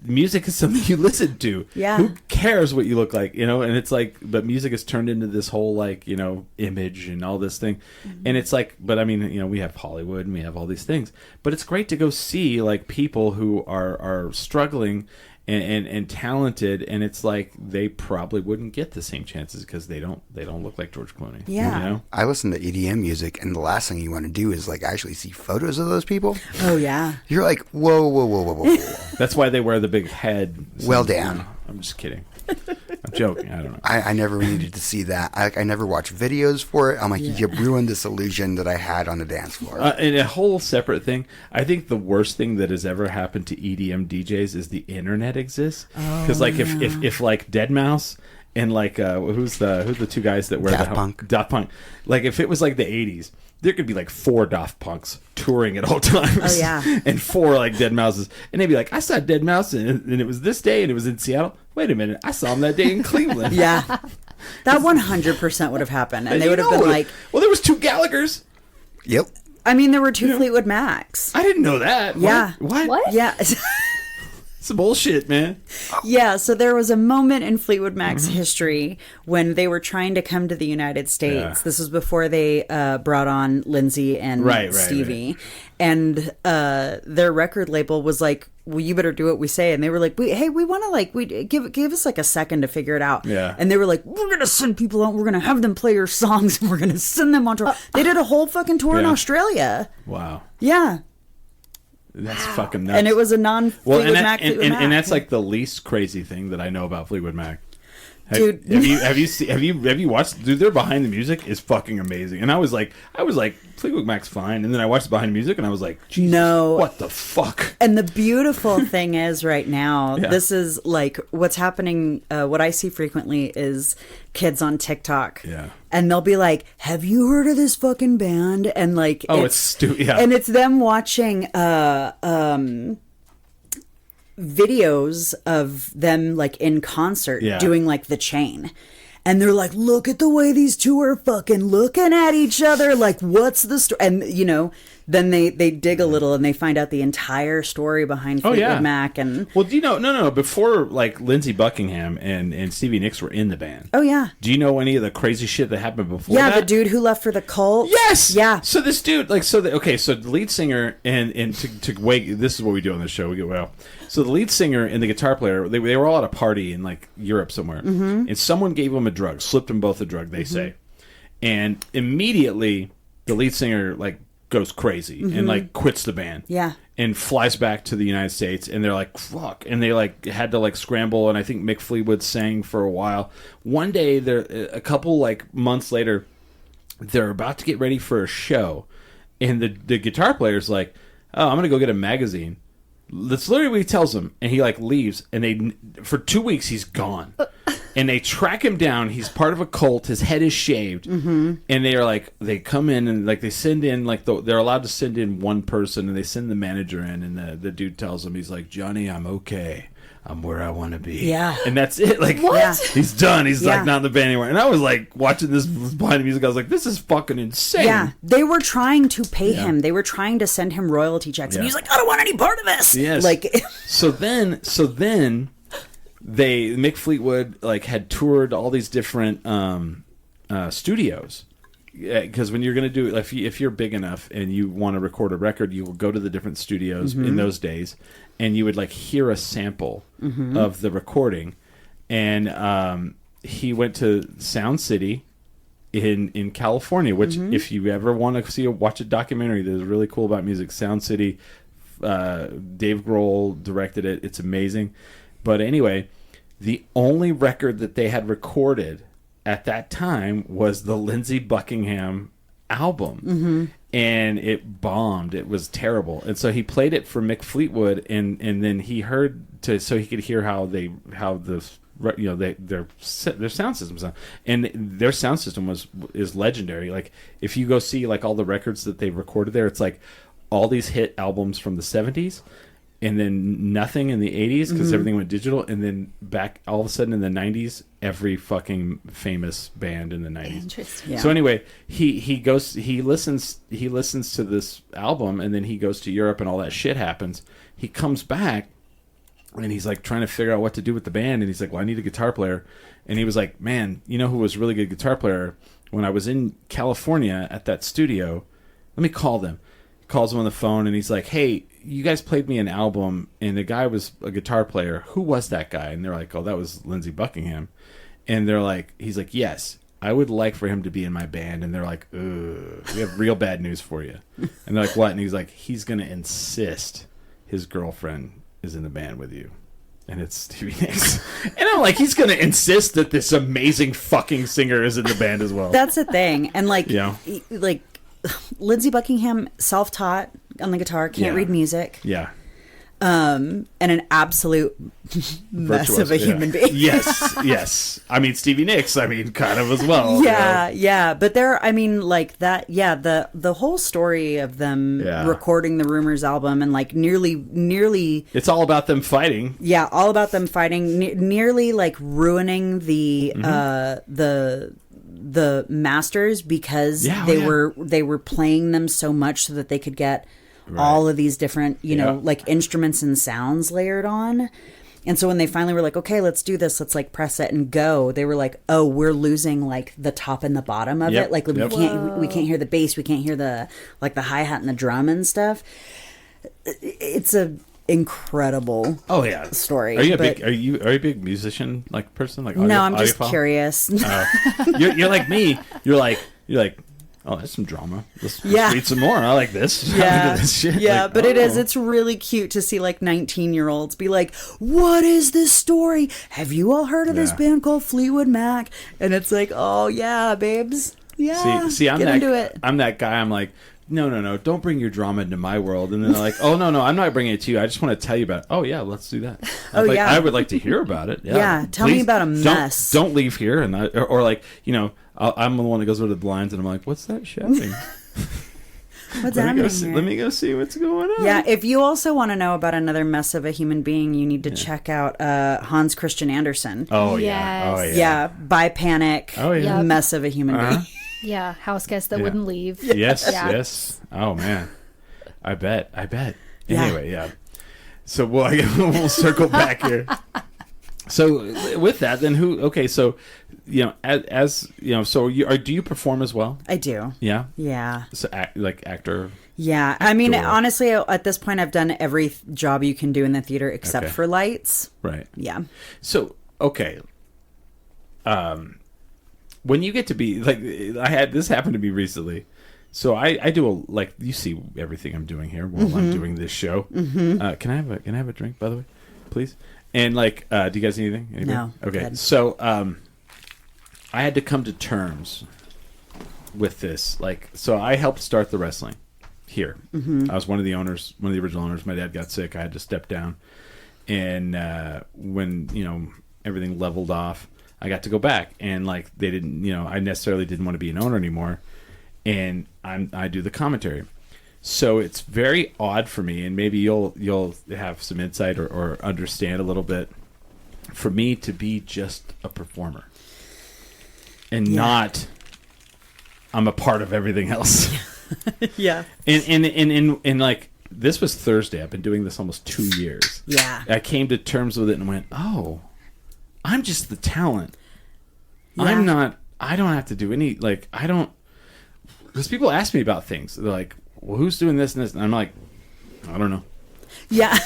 B: music is something you listen to.
E: Yeah.
B: Who cares what you look like, And it's like, but music has turned into this whole like, image and all this thing. And it's like, but I mean, we have Hollywood and we have all these things. But it's great to go see like people who are struggling and talented, and it's like they probably wouldn't get the same chances because they don't look like George Clooney.
E: Yeah.
C: I listen to EDM music, and the last thing you want to do is like actually see photos of those people.
E: Oh yeah.
C: You're like, whoa.
B: That's why they wear the big head.
C: Well, damn.
B: I'm just kidding. I'm joking. I don't know.
C: I never needed to see that. I never watched videos for it. I'm like, you ruined this illusion that I had on the dance floor.
B: And a whole separate thing, I think the worst thing that has ever happened to EDM DJs is the internet exists. Because if like Deadmau5 and like who's the two guys that wear
C: Daft
B: the
C: Punk.
B: Daft Punk. Like if it was like the 80s, there could be like 4 Daft Punks touring at all times.
E: Oh, yeah.
B: And 4 like Dead Mouses, and they'd be like, I saw Dead Mouse, and it was this day, and it was in Seattle. Wait a minute, I saw him that day in Cleveland.
E: Yeah. That 100% would have happened. And they would have been like,
B: well, there was 2 Gallaghers.
C: Yep.
E: I mean, there were 2 Fleetwood Macs.
B: I didn't know that.
E: Yeah.
B: What?
E: Yeah.
B: Some bullshit, man.
E: Yeah, so there was a moment in Fleetwood Mac's history when they were trying to come to the United States.
B: Yeah.
E: This was before they brought on Lindsay and Stevie. And their record label was like, well, you better do what we say. And they were like, we want to like, give us like a second to figure it out.
B: Yeah.
E: And they were like, we're going to send people out. We're going to have them play your songs. And we're going to send them on tour. They did a whole fucking tour in Australia.
B: Wow.
E: Yeah.
B: That's fucking nuts.
E: And it was a non-Fleetwood Mac.
B: And that's like the least crazy thing that I know about Fleetwood Mac.
E: Dude.
B: Have you watched? Dude, their behind the music is fucking amazing. And I was like, Fleetwood Mac's fine. And then I watched behind the music, and I was like, Jesus,
E: no,
B: what the fuck?
E: And the beautiful thing is, right now,
B: Yeah.
E: this is like what's happening. What I see frequently is kids on TikTok.
B: Yeah.
E: And they'll be like, "Have you heard of this fucking band?" And like,
B: Oh, it's stupid. Yeah.
E: And it's them watching videos of them like in concert
B: Yeah.
E: doing like The Chain. And they're like, look at the way these 2 are fucking looking at each other. Like, what's the story? And, you know, then they dig a little and they find out the entire story behind Fleetwood Mac. And
B: well, do you know? No. Before like Lindsey Buckingham and Stevie Nicks were in the band.
E: oh, yeah.
B: Do you know any of the crazy shit that happened before?
E: Yeah,
B: that?
E: the dude who left for the cult.
B: Yes.
E: Yeah.
B: So this dude, like, so the lead singer and to wait. This is what we do on this show. We get well. So the lead singer and the guitar player, they were all at a party in like Europe somewhere, and someone gave them a drug, slipped them both a drug. They say, and immediately the lead singer like goes crazy and like quits the band.
E: Yeah.
B: And flies back to the United States, and they're like, fuck. And they like had to like scramble, and I think Mick Fleetwood sang for a while. One day, a couple like months later, they're about to get ready for a show, and the guitar player's like, oh, I'm gonna go get a magazine. That's literally what he tells them, and he like leaves, and for 2 weeks he's gone. And they track him down. He's part of a cult. His head is shaved. And they are like, they come in and like they send in like they're allowed to send in one person, and they send the manager in, and the dude tells him, he's like, Johnny, I'm okay. I'm where I want to be.
E: Yeah.
B: And that's it. Like,
E: What?
B: He's done. He's
E: Yeah.
B: like not in the band anymore. And I was like watching this behind the music. I was like, this is fucking insane.
E: Yeah. They were trying to pay him. They were trying to send him royalty checks. And
B: Yeah.
E: he's like, I don't want any part of this.
B: Yes.
E: Like,
B: So then Mick Fleetwood like had toured all these different studios, because when you're going to do if you're big enough and you want to record a record, you will go to the different studios in those days, and you would like hear a sample of the recording. And he went to Sound City in California, which if you ever want to watch a documentary that is really cool about music, Sound City, Dave Grohl directed it. It's amazing. But anyway, the only record that they had recorded at that time was the Lindsey Buckingham album. And it bombed. It was terrible. And so he played it for Mick Fleetwood, and then he heard so he could hear their sound system sound. And their sound system is legendary. Like if you go see like all the records that they recorded there, it's like all these hit albums from the 70s, and then nothing in the 80s because everything went digital, and then back all of a sudden in the 90s, every fucking famous band in the 90s.
F: Interesting.
E: Yeah.
B: So anyway, he listens to this album, and then he goes to Europe, and all that shit happens. He comes back, and he's like trying to figure out what to do with the band, and he's like, well, I need a guitar player. And he was like, man, you know who was a really good guitar player? When I was in California at that studio, let me call them. He calls him on the phone, and he's like, hey, you guys played me an album, and the guy was a guitar player. Who was that guy? And they're like, oh, that was Lindsey Buckingham. And he's like, yes, I would like for him to be in my band. And they're like, ugh, we have real bad news for you. And they're like, what? And he's like, he's going to insist his girlfriend is in the band with you. And it's Stevie Nicks. And I'm like, he's going to insist that this amazing fucking singer is in the band as well.
E: that's the thing. And like,
B: Yeah.
E: like Lindsey Buckingham, self-taught on the guitar, can't
B: Yeah.
E: read music.
B: Yeah.
E: and an absolute mess of a
B: Virtuoso,
E: human being.
B: Yes. I mean, Stevie Nicks, kind of as well.
E: Yeah. But I mean, like that, the whole story of them recording the Rumors album and like nearly.
B: It's all about them fighting.
E: Yeah, all about them fighting, nearly like ruining the masters because they were playing them so much so that they could get all of these different, like instruments and sounds layered on. And so when they finally were like, okay, let's do this, let's like press it and go, they were like, oh, we're losing like the top and the bottom of it. Like we can't hear the bass, we can't hear the like the hi-hat and the drum and stuff. It's a incredible story.
B: Are you a big musician like person? Like
E: no, I'm just curious.
B: You're like me. You're like oh, that's some drama. Let's read some more. I like this.
E: Yeah.
B: This shit.
E: Yeah,
B: like,
E: but it's really cute to see like 19-year-olds be like, what is this story? Have you all heard of this band called Fleetwood Mac? And it's like, oh yeah, babes. Yeah.
B: See,
E: get into it.
B: I'm that guy. I'm like, no, don't bring your drama into my world. And then they're like, oh no, I'm not bringing it to you. I just want to tell you about it. Oh yeah, let's do that. I would like to hear about it. Yeah,
E: tell me about a mess.
B: Don't leave here. And or like, I'm the one that goes over the blinds and I'm like, what's that shouting?
E: What's happening here?
B: Let me go see what's going on.
E: Yeah, if you also want to know about another mess of a human being, you need to check out Hans Christian Andersen.
B: Oh
F: Yes.
E: Yeah, By Panic.
B: Oh yeah.
E: Mess of a human being.
F: Yeah, house guest that wouldn't leave.
B: Yes. Oh man, I bet. Anyway, yeah. So we'll circle back here. So with that, then so as so do you perform as well?
E: I do.
B: Yeah.
E: Yeah.
B: So actor.
E: Yeah, I mean, honestly, at this point, I've done every job you can do in the theater except for lights.
B: Right.
E: Yeah.
B: So okay. When you get to be like, this happened to me recently. So I do you see everything I'm doing here while I'm doing this show. Mm-hmm. Can I have a drink, by the way, please? And do you guys need anything? Anybody?
E: No.
B: Okay.
E: Good.
B: So I had to come to terms with this. So I helped start the wrestling here. Mm-hmm. I was one of the owners, one of the original owners. My dad got sick. I had to step down. And when everything leveled off, I got to go back. And they didn't, I necessarily didn't want to be an owner anymore. And I do the commentary. So it's very odd for me, and maybe you'll have some insight or understand a little bit, for me to be just a performer and not I'm a part of everything else.
E: Yeah.
B: And this was Thursday. I've been doing this almost 2 years.
E: Yeah.
B: I came to terms with it and went, oh, I'm just the talent.
E: Yeah.
B: I don't have to do any, because people ask me about things. They're like, well, who's doing this and this? And I'm like, I don't know.
E: Yeah.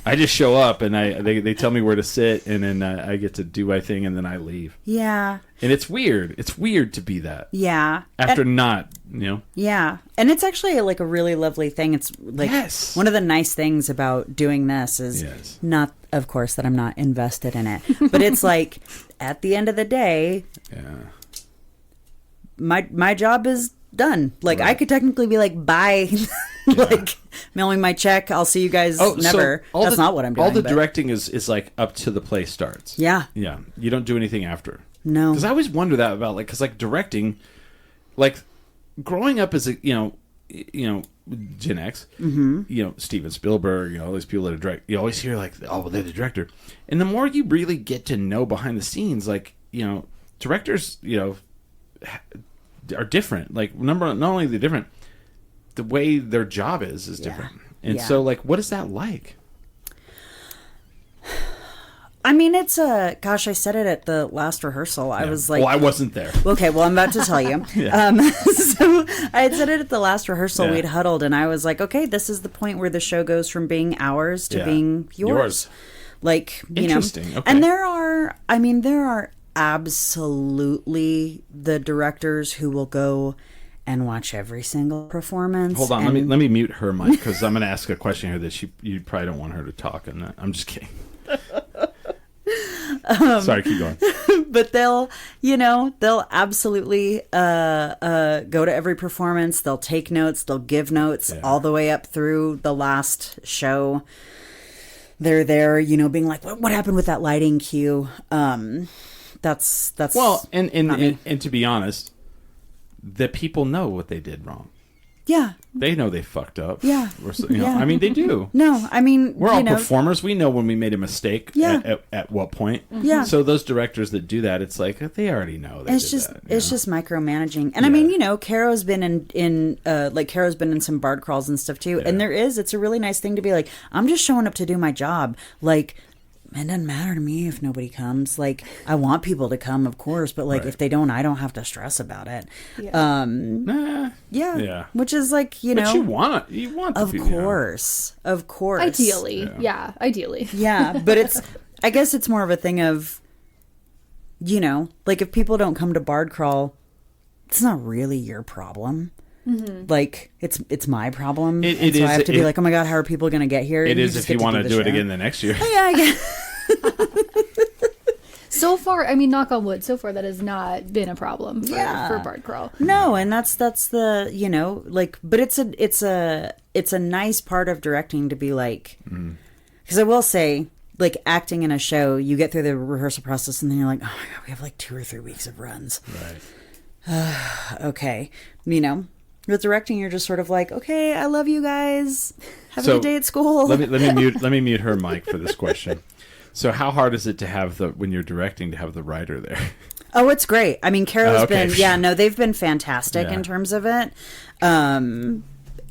B: I just show up and they tell me where to sit, and then I get to do my thing, and then I leave.
E: Yeah.
B: And it's weird. It's weird to be that.
E: Yeah.
B: After not.
E: Yeah. And it's actually a really lovely thing. It's one of the nice things about doing this is not, of course, that I'm not invested in it, but it's at the end of the day, my job is done. Right. I could technically be bye. Mailing my check. I'll see you guys never.
B: So
E: that's not what I'm doing.
B: All the directing is up to the play starts.
E: Yeah.
B: Yeah. You don't do anything after.
E: No.
B: Because I always wonder that about because directing, growing up as a Gen X, Steven Spielberg, all these people that are direct, you always hear oh, they're the director, and the more you really get to know behind the scenes, directors, are different. Not only they're different, the way their job is different. And so what is that like?
E: I mean, it's gosh, I said it at the last rehearsal. I was like,
B: well, I wasn't there.
E: Okay, well, I'm about to tell you. So I had said it at the last rehearsal. We'd huddled, and I was like, okay, this is the point where the show goes from being ours to being yours.
B: Interesting. Okay.
E: And there are absolutely the directors who will go and watch every single performance.
B: Hold on, let me mute her mic, because I'm going to ask a question here that you probably don't want her to talk. And I'm just kidding. Sorry, keep going.
E: But they'll absolutely go to every performance. They'll take notes. They'll give notes all the way up through the last show. they're there, being like, what happened with that lighting cue? That's
B: well, and to be honest, the people know what they did wrong.
E: Yeah.
B: They know they fucked up.
E: Yeah.
B: I mean, they do.
E: No, I mean,
B: we're all performers. We know when we made a mistake.
E: Yeah.
B: At what point.
E: Yeah.
B: So those directors that do that, it's like they already know.
E: It's just micromanaging. And I mean, Caro's been Caro's been in some Bard crawls and stuff too. Yeah. And it's a really nice thing to be like, I'm just showing up to do my job. Like, it doesn't matter to me if nobody comes. Like, I want people to come, of course, but like if they don't, I don't have to stress about it.
B: Yeah.
E: Yeah. Which is like,
B: But you want
E: of course. Of course.
F: Ideally. Yeah, ideally.
E: Yeah, but I guess it's more of a thing of, like if people don't come to Bard Crawl, it's not really your problem. Mm-hmm. Like it's my problem.
B: It
E: so
B: is.
E: I have to be like, oh my god, how are people going to get here?
B: It is if you want to do it again the next year.
E: Yeah, I guess.
F: So far, I mean, knock on wood. So far, that has not been a problem for Bard Crawl.
E: No, and that's the but it's a nice part of directing to be like, because I will say, like acting in a show, you get through the rehearsal process and then you're like, oh my god, we have like 2 or 3 weeks of runs.
B: Right.
E: Okay, with directing, you're just sort of like, okay, I love you guys. Have a good day at school.
B: Let me mute her mic for this question. So how hard is it to have when you're directing to have the writer there?
E: Oh, it's great. I mean, Caro's they've been fantastic in terms of it. And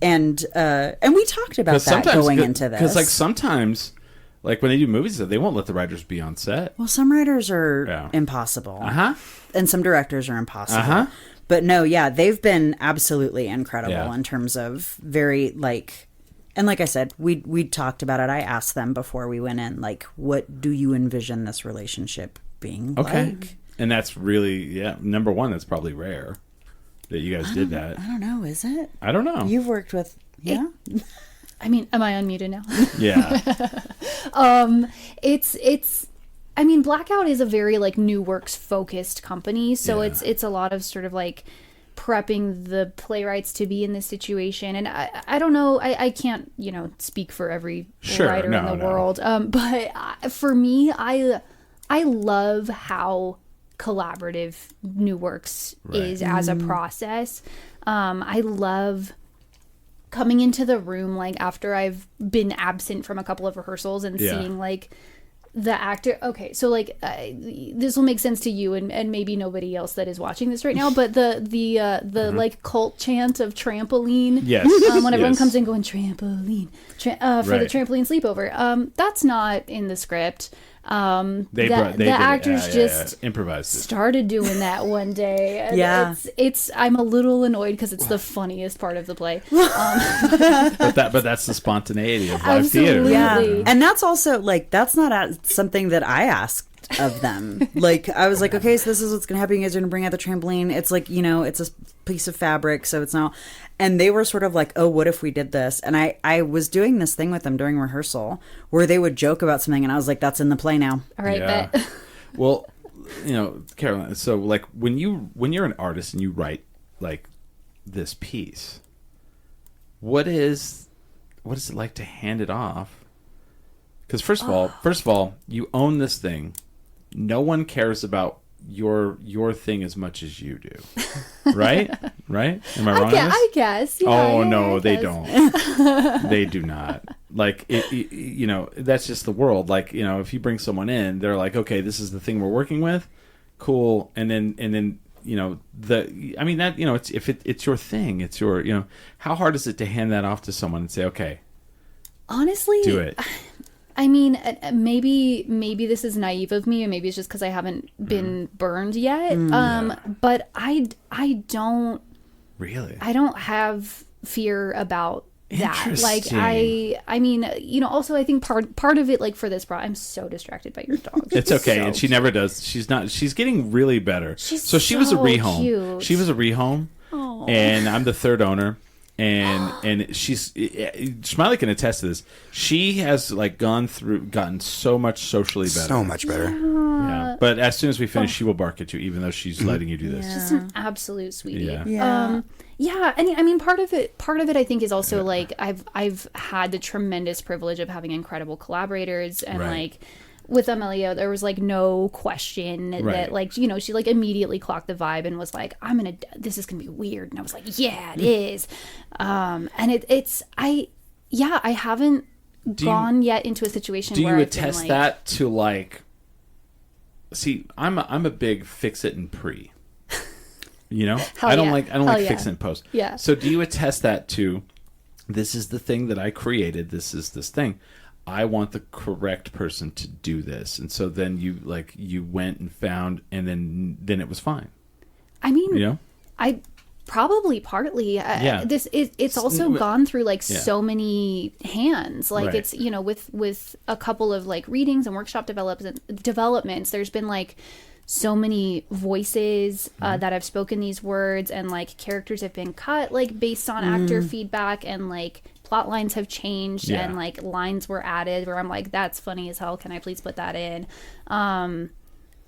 E: we talked about that going into this.
B: Because like sometimes, like when they do movies, they won't let the writers be on set.
E: Well, some writers are impossible. And some directors are impossible. But no, they've been absolutely incredible in terms of very like, and like I said, we talked about it. I asked them before we went in, like, what do you envision this relationship being like?
B: And that's really, number one, that's probably rare that you guys did that.
E: I don't know, is it?
B: I don't know.
E: You've worked with,
F: I mean, am I unmuted now?
B: Yeah.
F: It's I mean, Blackout is a very like new works focused company, so it's a lot of sort of like prepping the playwrights to be in this situation. And I don't know, I can't speak for every writer in the world, but for me, I love how collaborative new works is as a process. I love coming into the room like after I've been absent from a couple of rehearsals and seeing like the actor. Okay, so like this will make sense to you and maybe nobody else that is watching this right now, but the like cult chant of trampoline, when everyone comes in going trampoline for the trampoline sleepover, that's not in the script. The actors just
B: improvised
F: started doing that one day, and it's I'm a little annoyed because it's the funniest part of the play.
B: But that's the spontaneity of live theater.
E: And that's also like, that's not something that I asked of them. Like, I was like, okay, so this is what's gonna happen. You guys are gonna bring out the trampoline. It's like, it's a piece of fabric, so it's not. And they were sort of like, oh, what if we did this? And I was doing this thing with them during rehearsal where they would joke about something, and I was like, that's in the play now.
F: All right, bet.
B: Well, Caroline, so like when you're an artist and you write like this piece, what is it like to hand it off? Because first of all, you own this thing. No one cares about your thing as much as you do, right? Am I wrong?
F: I guess. Yeah,
B: oh no, they don't. They do not. Like that's just the world. Like if you bring someone in, they're like, okay, this is the thing we're working with, cool. And then it's your thing. It's your How hard is it to hand that off to someone and say, okay,
F: honestly,
B: do it?
F: I mean, maybe this is naive of me, or maybe it's just because I haven't been burned yet. But I don't
B: really.
F: I don't have fear about that. Like I mean, also I think part of it, like for this I'm so distracted by your dog.
B: It's okay, and she never does. She's getting really better. She was a rehome.
F: Cute.
B: She was a rehome, and I'm the third owner. and she's Smiley can attest to this. She has like gotten so much socially better,
C: So much better.
B: Yeah. But as soon as we finish, she will bark at you, even though she's letting you do this.
F: Just an absolute sweetie.
B: Yeah.
F: Yeah, and I mean part of it I think is also like I've had the tremendous privilege of having incredible collaborators, and like with Amelia there was like no question that like, you know, she like immediately clocked the vibe and was like, this is gonna be weird, and I was like, yeah, it is. And I haven't gone yet into a situation where
B: do you
F: I've
B: attest
F: been, like,
B: that to like, see, I'm a big fix it and pre. You know, I don't like fix it and post.
F: Yeah.
B: So do you attest that to, this is the thing that I created, this is this thing, I want the correct person to do this, and so then you went and found, and then it was fine. I mean, you know,
F: I probably partly it's also gone through like so many hands, like it's, you know, with a couple of like readings and workshop developments, there's been like so many voices that have spoken these words, and like characters have been cut like based on actor feedback, and like plot lines have changed, and like lines were added where I'm like, that's funny as hell, can I please put that in? And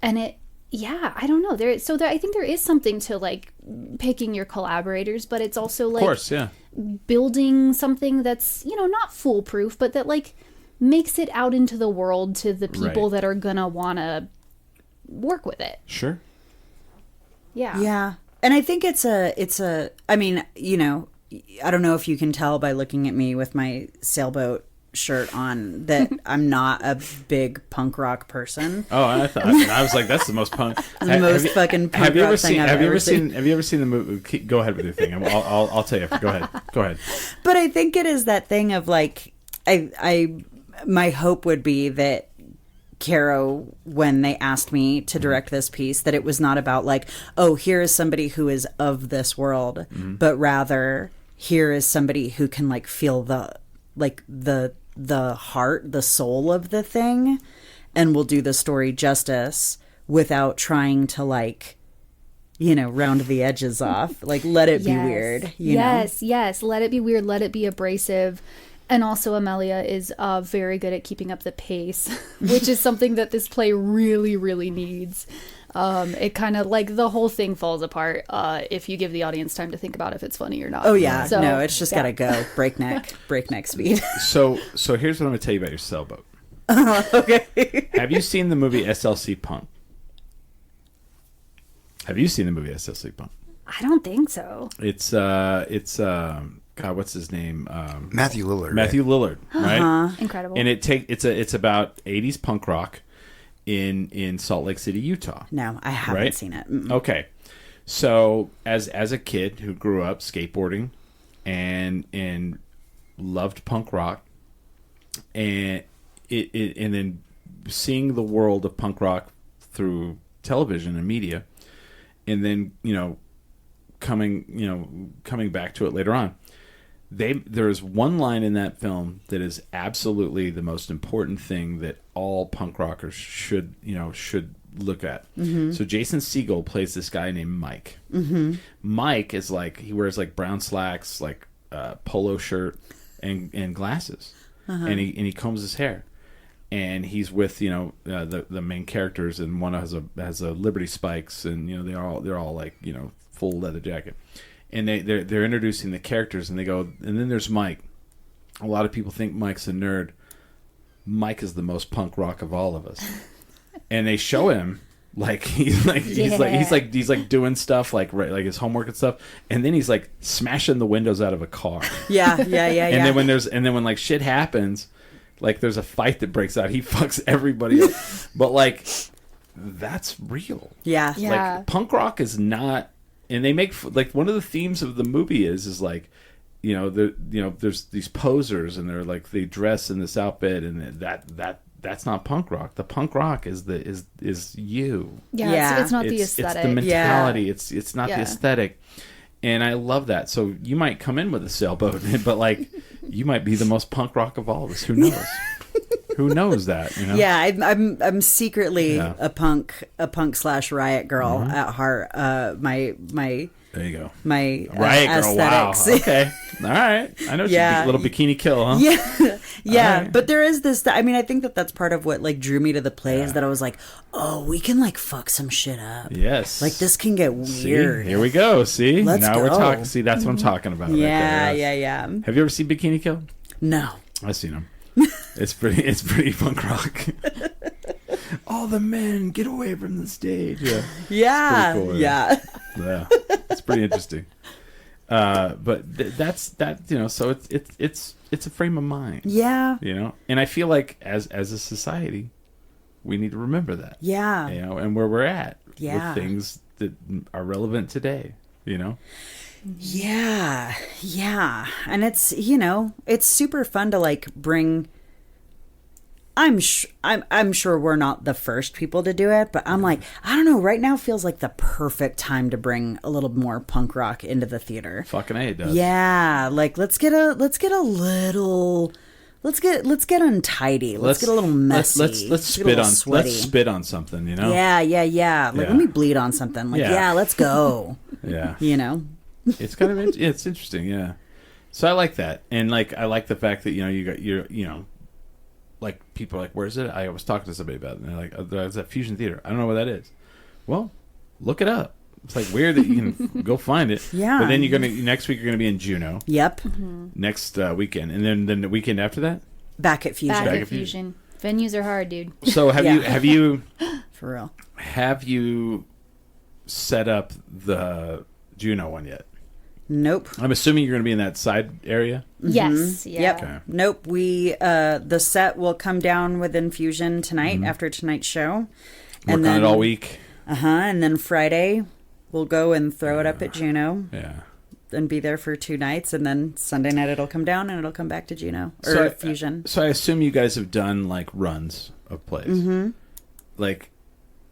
F: it, I don't know, I think there is something to like picking your collaborators, but it's also like,
B: of course,
F: building something that's, you know, not foolproof, but that like makes it out into the world to the people that are gonna wanna work with it.
B: Sure.
E: Yeah. And I think it's a I mean, you know, I don't know if you can tell by looking at me with my sailboat shirt on that I'm not a big punk rock person.
B: Oh, I was like, that's the most punk.
E: Have you ever seen
B: the movie? Go ahead with your thing. I'll tell you. Go ahead.
E: But I think it is that thing of like, my hope would be that Caro, when they asked me to direct this piece, that it was not about like, oh, here is somebody who is of this world, but rather here is somebody who can like feel the heart, the soul of the thing, and will do the story justice without trying to like, you know, round the edges off. Like, let it be weird.
F: Yes. Let it be weird. Let it be abrasive. And also Amelia is very good at keeping up the pace, which is something that this play really, really needs. It kind of like the whole thing falls apart if you give the audience time to think about if it's funny or not.
E: Oh yeah,
F: so,
E: no, it's just gotta go breakneck speed.
B: So here's what I'm gonna tell you about your sailboat.
E: Okay.
B: Have you seen the movie SLC Punk? Have you seen the movie SLC Punk?
F: I don't think so.
B: It's God, what's his name?
C: Matthew Lillard.
B: Matthew Lillard, right?
F: Incredible.
B: And it's about 80s punk rock in Salt Lake City, Utah.
E: No, I haven't seen it. Mm-mm.
B: Okay. So as a kid who grew up skateboarding and loved punk rock, and and then seeing the world of punk rock through television and media, and then, you know, coming back to it later on. There is one line in that film that is absolutely the most important thing that all punk rockers should look at. Mm-hmm. So Jason Segel plays this guy named Mike. Mm-hmm. Mike is like, he wears like brown slacks, like polo shirt and glasses, and he combs his hair, and he's with the main characters, and one has a Liberty Spikes, and they're all like full leather jacket. And they're introducing the characters, and they go, and then there's Mike. A lot of people think Mike's a nerd. Mike is the most punk rock of all of us. And they show him like he's doing stuff like his homework and stuff, and then he's like smashing the windows out of a car.
E: Yeah.
B: And then when like shit happens, like there's a fight that breaks out, he fucks everybody up. But like that's real.
E: Yeah.
B: Like punk rock is not. And they make like one of the themes of the movie is like, there's these posers, and they're like, they dress in this outfit, and that's not punk rock. The punk rock is you.
F: Yeah. It's not the aesthetic.
B: It's the mentality. It's not the aesthetic. And I love that. So you might come in with a sailboat, but like you might be the most punk rock of all of us. Who knows? Who knows that?
E: Yeah, I'm secretly a punk / riot girl at heart. My
B: There you go.
E: My
B: Right, girl. Wow.
E: aesthetics.
B: Okay. All right. I know.
E: Yeah.
B: Little bikini kill, huh?
E: Yeah, yeah.
B: right.
E: But there is this. I mean, I think that's part of what like drew me to the play is that I was like, oh, we can like fuck some shit up.
B: Yes.
E: Like this can get
B: See?
E: weird.
B: Here we go. See?
E: Let's
B: now we're
E: go.
B: talking. See, that's what I'm talking about.
E: Yeah,
B: right there.
E: yeah.
B: Have you ever seen Bikini Kill?
E: No.
B: I've seen them. It's pretty punk rock. All the men get away from the stage. Yeah.
E: Yeah.
B: It's pretty cool,
E: Yeah.
B: Yeah. It's pretty interesting. But that's that. You know, so it's a frame of mind.
E: Yeah.
B: You know, and I feel like as a society, we need to remember that.
E: Yeah.
B: You know, and where we're at
E: Yeah.
B: with things that are relevant today. You know.
E: Yeah. Yeah. And it's, you know, it's super fun to like bring. I'm sure we're not the first people to do it, but I'm like, I don't know, right now feels like the perfect time to bring a little more punk rock into the theater.
B: Fucking A, it does.
E: Yeah, like let's get untidy. Let's get a little messy.
B: Let's
E: get a little sweaty.
B: let's spit on something, you know?
E: Yeah. Like
B: Yeah.
E: let me bleed on something. Like
B: Yeah.
E: let's go.
B: Yeah.
E: You know.
B: It's kind of it's interesting, yeah. So I like that. And like I like the fact that, you know, you know, like people are like, where's it? I was talking to somebody about it, and they're like, there's at Fusion Theater. I don't know where that is. Well, look it up. It's like weird that you can go find it.
E: Yeah.
B: But then next week you're gonna be in Juneau.
E: Yep.
B: Next weekend, and then the weekend after that.
E: Back at Fusion.
F: Back at Fusion. Venues are hard, dude.
B: So have you
E: For real.
B: have you set up the Juneau one yet?
E: Nope.
B: I'm assuming you're gonna be in that side area.
F: Yes. Yeah.
E: Yep.
B: Okay.
E: Nope. We the set will come down with Infusion tonight after tonight's show.
B: Work on it all week.
E: And then Friday we'll go and throw it up at Juneau
B: Yeah.
E: and be there for 2 nights, and then Sunday night it'll come down and it'll come back to Juneau or
B: So
E: Fusion.
B: So I assume you guys have done like runs of plays.
E: Mm-hmm.
B: Like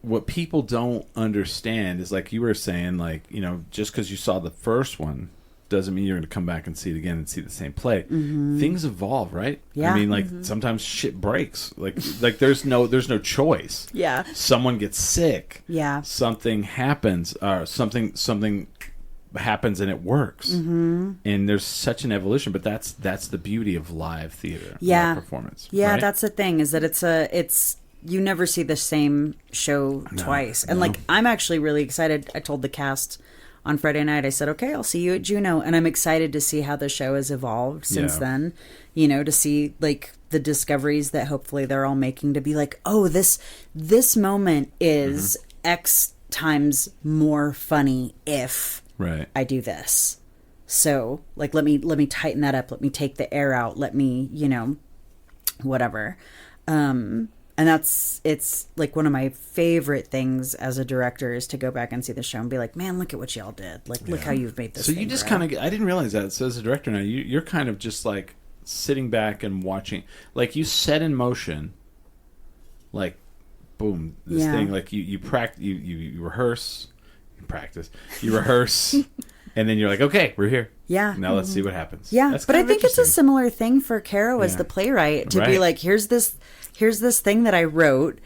B: what people don't understand is, like you were saying, like, you know, just because you saw the first one doesn't mean you're going to come back and see it again and see the same play. Things evolve, right?
E: Yeah.
B: I mean, like sometimes shit breaks. Like there's no choice.
E: Yeah.
B: Someone gets sick.
E: Yeah.
B: Something happens. Something happens and it works. And there's such an evolution. But that's the beauty of live theater.
E: Yeah.
B: Live performance.
E: Yeah,
B: right?
E: that's the thing, is that it's you never see the same show twice. And like I'm actually really excited. I told the cast on Friday night, I said, okay, I'll see you at Juneau. And I'm excited to see how the show has evolved since then, you know, to see like the discoveries that hopefully they're all making, to be like, oh, this moment is X times more funny if
B: Right.
E: I do this. So like, let me tighten that up. Let me take the air out. Let me, you know, whatever. And it's like one of my favorite things as a director is to go back and see the show and be like, man, look at what y'all did. Like, look how you've made this.
B: So
E: thing
B: you just
E: grow.
B: kind of, I didn't realize that. So as a director now, you're kind of just like sitting back and watching, like you set in motion, like, boom, this thing, like you practice, you rehearse, you rehearse, and then you're like, okay, we're here.
E: Yeah.
B: Now let's see what happens.
E: Yeah.
B: That's
E: But
B: kind
E: I
B: of
E: think it's a
B: interesting.
E: similar thing for Caro as
B: Yeah.
E: the playwright to be
B: Right.
E: like, here's this thing that I wrote.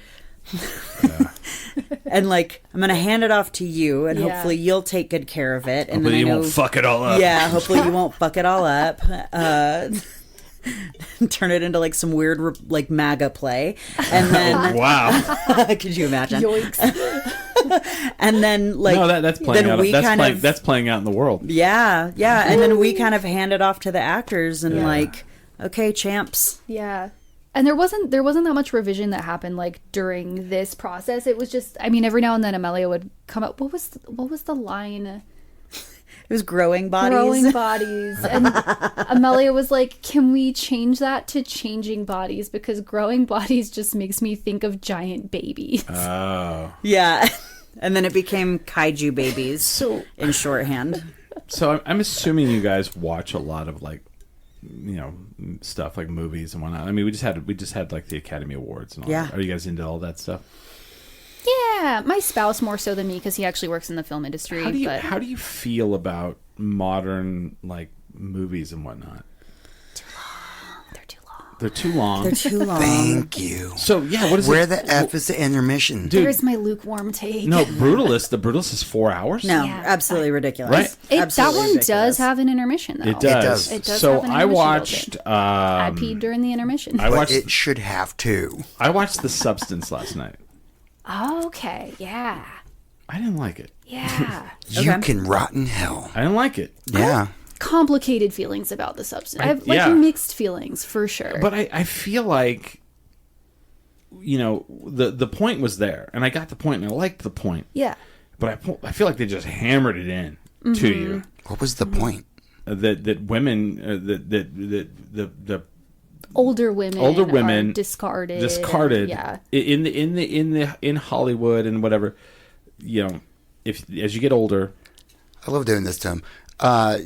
E: And like, I'm going to hand it off to you, and
F: Yeah.
E: hopefully you'll take good care of it. And
B: Hopefully
E: then
B: you
E: I know,
B: won't fuck it all up.
E: yeah, hopefully you won't fuck it all up. Turn it into like some weird like MAGA play, and then
B: Wow.
E: could you imagine?
F: Yoinks.
E: And then like
B: No, that's playing
E: then
B: out.
E: we
B: That's playing out in the world.
E: yeah, and then we kind of hand it off to the actors and
B: Yeah.
E: like, okay, champs.
F: Yeah. And there wasn't that much revision that happened like during this process. It was just, I mean, every now and then Amelia would come up. What was the line?
E: It was growing bodies.
F: Growing bodies. And Amelia was like, can we change that to changing bodies? Because growing bodies just makes me think of giant babies.
B: Oh.
E: Yeah. And then it became kaiju babies
B: So
E: in shorthand.
B: So I'm assuming you guys watch a lot of like, you know, stuff like movies and whatnot. I mean, we just had like the Academy Awards and all
E: Yeah.
B: that. Are you guys into all that stuff?
F: Yeah, my spouse more so than me because he actually works in the film industry.
B: How do you feel about modern like movies and whatnot?
F: They're too long.
B: They're too long.
E: They're too long.
C: Thank you.
B: So yeah, what is
C: Where
B: it?
C: the F is the intermission?
B: Dude.
F: There's my lukewarm take.
B: No, Brutalist. The Brutalist is 4 hours.
E: No,
F: Yeah.
E: absolutely ridiculous.
B: Right.
F: That
E: Absolutely
F: one
E: ridiculous.
F: does have an intermission, though.
B: It does.
F: It does
B: So
F: have an
B: I
F: intermission
B: watched.
F: built in. I peed during the intermission.
B: I
C: But
B: watched.
C: it should have too.
B: I watched The Substance last night.
F: Okay, yeah.
B: I didn't like it.
F: Yeah.
C: You
E: Okay.
C: can rot in hell.
B: I didn't like it.
C: Yeah.
F: Complicated feelings about The Substance. I have like
B: yeah.
F: mixed feelings for sure.
B: But I feel like, the point was there, and I got the point, and I liked the point.
F: yeah.
B: But I feel like they just hammered it in to you
C: What was the point?
B: that women the
F: Older women
B: women
F: are discarded. Yeah.
B: in Hollywood and whatever, if as you get older.
C: I love doing this to him.
B: Yeah.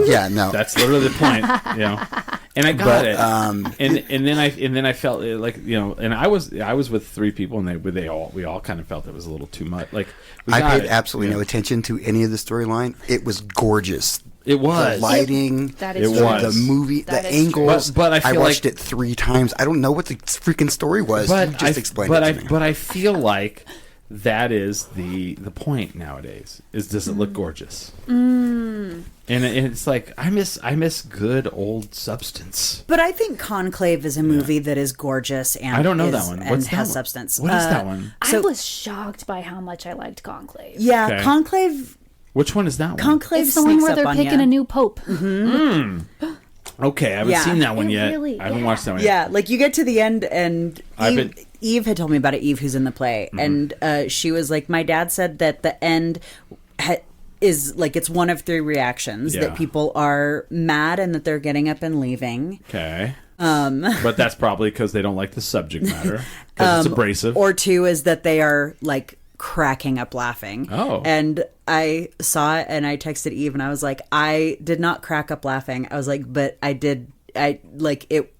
C: Yeah, no.
B: That's literally the point, And I got it. And then I felt like, and I was with 3 people, and we all kind of felt it was a little too much. Like
C: I paid absolutely no attention to any of the storyline. It was gorgeous.
B: It was.
C: The lighting,
F: That is
B: It
F: true.
B: was.
C: the movie,
F: That
C: the
F: is true.
C: angles.
B: But I feel
C: watched
B: like-
C: it 3 times. I don't know what the freaking story was. You just explained it to me.
B: But I feel like that is the point nowadays. Does it look gorgeous? And it's like I miss good old Substance.
E: But I think Conclave is a movie that is gorgeous and
B: I don't know
E: is-
B: that one.
E: and
B: What's that
E: has
B: one?
E: substance.
B: What is that one?
F: I
E: So-
F: was shocked by how much I liked Conclave.
E: Yeah,
B: Okay.
E: Conclave.
B: Which one is that one?
E: Conclave
F: It's the one
E: sneaks
F: where
E: up
F: they're
E: on
F: picking
E: ya.
F: a new pope.
B: Okay, I haven't
E: Yeah.
B: seen that one
F: It
B: yet.
F: really-
B: I haven't
F: yeah.
B: watched that one yet.
E: Yeah, like you get to the end and
B: I've
E: Eve had told me about it. Eve, who's in the play,
B: Mm-hmm.
E: and she was like, "My dad said that the end is like it's one of 3 reactions
B: Yeah.
E: that people are mad and that they're getting up and leaving,
B: Okay. But that's probably because they don't like the subject matter. Because it's abrasive.
E: or 2 is that they are like cracking up laughing."
B: Oh.
E: And I saw it and I texted Eve and I was like, I did not crack up laughing. I was like, but I did. I like it.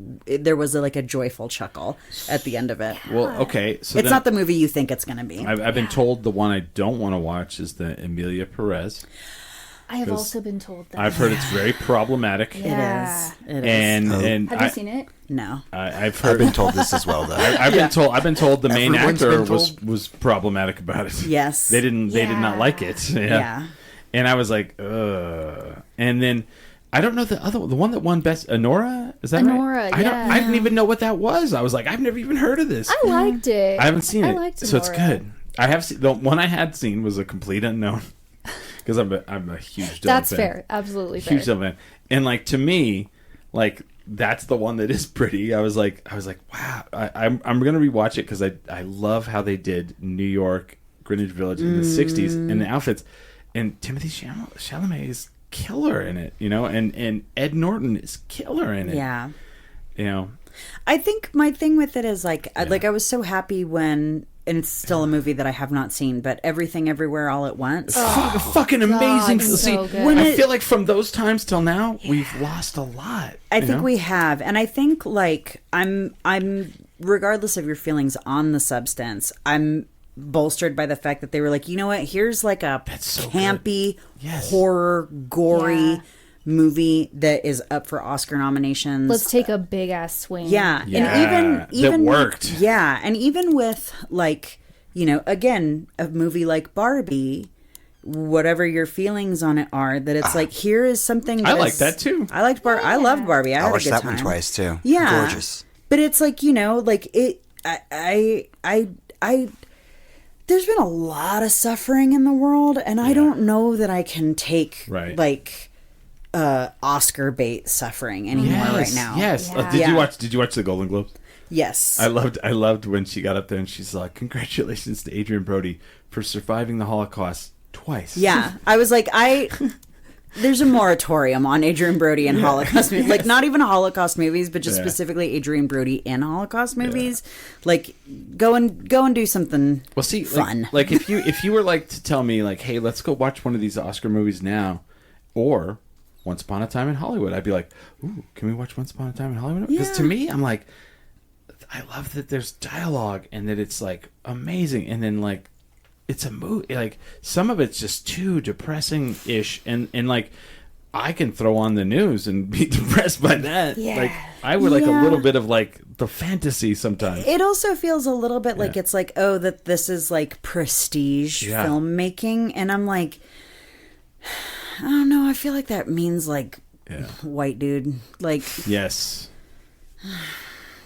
E: There was a joyful chuckle at the end of it.
B: Well, okay. So
E: It's
B: then
E: not the movie you think it's going to be.
B: I've been told the one I don't want to watch is the Amelia Perez.
F: I have
B: 'Cause
F: also been told that.
B: I've heard it's very problematic.
F: Yeah.
E: It is.
B: And
F: Have you seen it?
E: No.
B: I've
C: I've
B: heard
C: been told this as well, though.
B: I've been told the main
C: Everyone's
B: actor
C: been told.
B: was problematic about it.
E: Yes.
B: They did not like it.
E: Yeah.
B: And I was like, ugh. And then I don't know the one that won best. Honora, is that
F: Honora,
B: right?
F: yeah.
B: I didn't even know what that was. I was like, I've never even heard of this.
F: I liked it.
B: I haven't seen
F: I
B: it,
F: liked
B: so it's
F: Honora.
B: good. I have seen the one I had seen was a complete unknown because I'm a huge Dylan
F: That's
B: fan.
F: fair. Absolutely fair.
B: Huge Dylan fan. And like to me, like that's the one that is pretty. I was like, wow. I'm gonna rewatch it because I love how they did New York, Greenwich Village in the '60s and the outfits, and Timothy Chalamet is killer in it, and Ed Norton is killer in it.
E: Yeah.
B: I
E: think my thing with it is I was so happy when, and it's still a movie that I have not seen, but Everything Everywhere All at Once.
B: fucking amazing.
F: God, so good.
E: When
B: I
E: it-
B: feel like from those times till now, we've lost a lot.
E: I think we have, and I think I'm regardless of your feelings on the substance, I'm bolstered by the fact that they were like, you know what? Here's like a
B: so
E: campy
B: Yes.
E: horror, gory
F: Yeah.
E: movie that is up for Oscar nominations.
F: Let's take a big ass swing.
E: Yeah,
B: Yeah,
E: and even
B: that worked.
E: Yeah, and even with again, a movie like Barbie, whatever your feelings on it are, that it's like here is something.
B: I
E: that
B: like
E: is-
B: that too.
E: I liked I loved Barbie. I
C: I
E: had a
C: watched
E: good
C: that
E: time.
C: one twice, too.
E: Yeah,
C: Gorgeous.
E: But it's like I there's been a lot of suffering in the world, and I don't know that I can take
B: Right.
E: Oscar bait suffering anymore right now.
B: Yes.
F: Yeah.
B: Did you watch the Golden Globes?
E: Yes.
B: I loved when she got up there and she's like, "Congratulations to Adrian Brody for surviving the Holocaust twice."
E: Yeah, I was like, there's a moratorium on Adrian Brody in Holocaust movies. Like, not even Holocaust movies, but just
B: Yeah.
E: specifically Adrian Brody in Holocaust movies. Like, go and do something
B: Well, see,
E: fun.
B: Like if you were like to tell me like, "Hey, let's go watch one of these Oscar movies now," or Once Upon a Time in Hollywood, I'd be like, "Ooh, can we watch Once Upon a Time in Hollywood?" Because to me, I'm like, I love that there's dialogue and that it's like amazing, and then like it's a movie. Like some of it's just too depressing ish, and like I can throw on the news and be depressed by that.
F: Yeah.
B: Like I would like a
E: Yeah.
B: little bit of like the fantasy sometimes.
E: It also feels a little bit like
B: Yeah.
E: it's like, oh, that this is like prestige
B: Yeah.
E: filmmaking. And I'm like, I don't know. I feel like that means like
B: Yeah.
E: white dude. Like,
B: Yes.